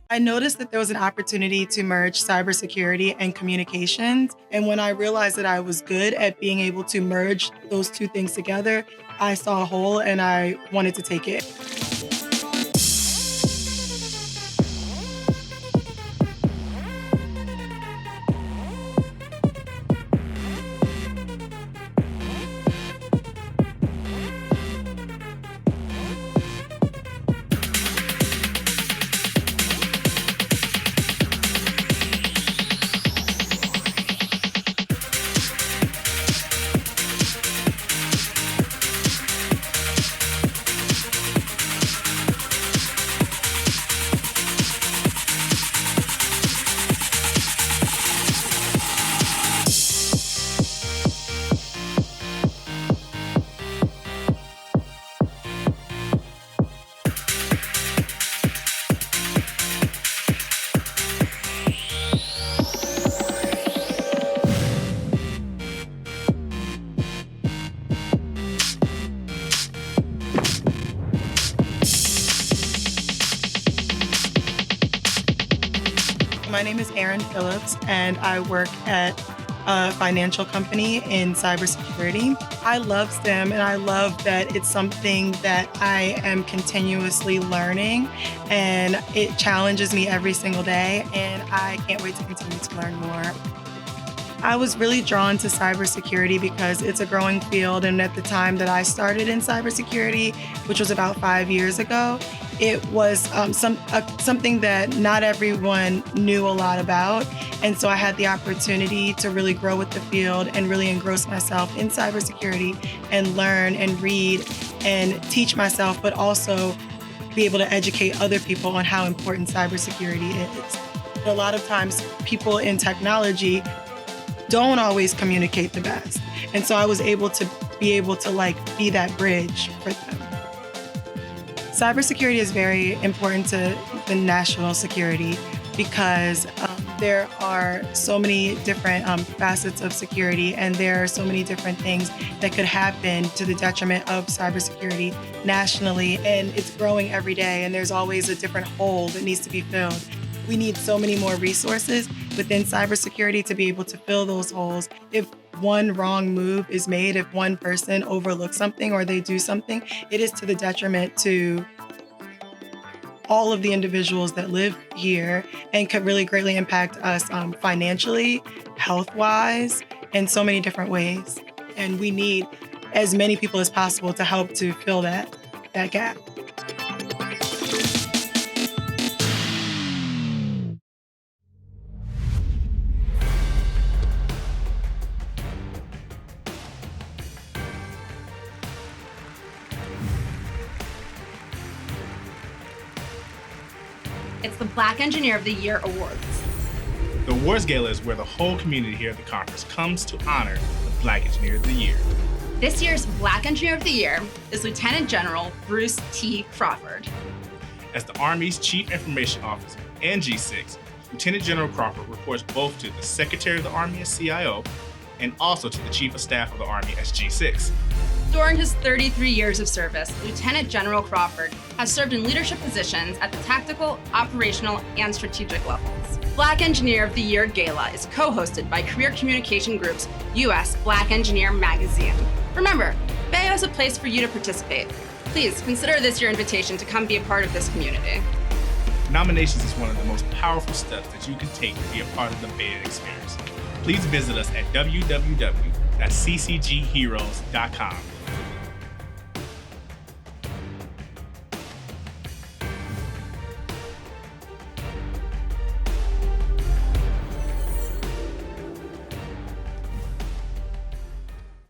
Speaker 11: I noticed that there was an opportunity to merge cybersecurity and communications. And when I realized that I was good at being able to merge those two things together, I saw a hole and I wanted to take it. My name is Erin Phillips, and I work at a financial company in cybersecurity. I love STEM, and I love that it's something that I am continuously learning, and it challenges me every single day, and I can't wait to continue to learn more. I was really drawn to cybersecurity because it's a growing field, and at the time that I started in cybersecurity, which was about 5 years ago, it was something that not everyone knew a lot about. And so I had the opportunity to really grow with the field and really engross myself in cybersecurity and learn and read and teach myself, but also be able to educate other people on how important cybersecurity is. A lot of times people in technology don't always communicate the best. And so I was able to be that bridge for them. Cybersecurity is very important to the national security because there are so many different facets of security, and there are so many different things that could happen to the detriment of cybersecurity nationally, and it's growing every day, and there's always a different hole that needs to be filled. We need so many more resources within cybersecurity to be able to fill those holes. If one wrong move is made, if one person overlooks something or they do something, it is to the detriment to all of the individuals that live here and could really greatly impact us financially, health-wise, in so many different ways. And we need as many people as possible to help to fill that gap.
Speaker 2: It's the Black Engineer of the Year Awards.
Speaker 4: The awards gala is where the whole community here at the conference comes to honor the Black Engineer of the Year.
Speaker 2: This year's Black Engineer of the Year is Lieutenant General Bruce T. Crawford.
Speaker 4: As the Army's Chief Information Officer and G6, Lieutenant General Crawford reports both to the Secretary of the Army as CIO and also to the Chief of Staff of the Army SG6.
Speaker 2: During his 33 years of service, Lieutenant General Crawford has served in leadership positions at the tactical, operational, and strategic levels. Black Engineer of the Year Gala is co-hosted by Career Communication Group's U.S. Black Engineer magazine. Remember, BEYA is a place for you to participate. Please consider this your invitation to come be a part of this community.
Speaker 4: Nominations is one of the most powerful steps that you can take to be a part of the BEYA experience. Please visit us at www.ccgheroes.com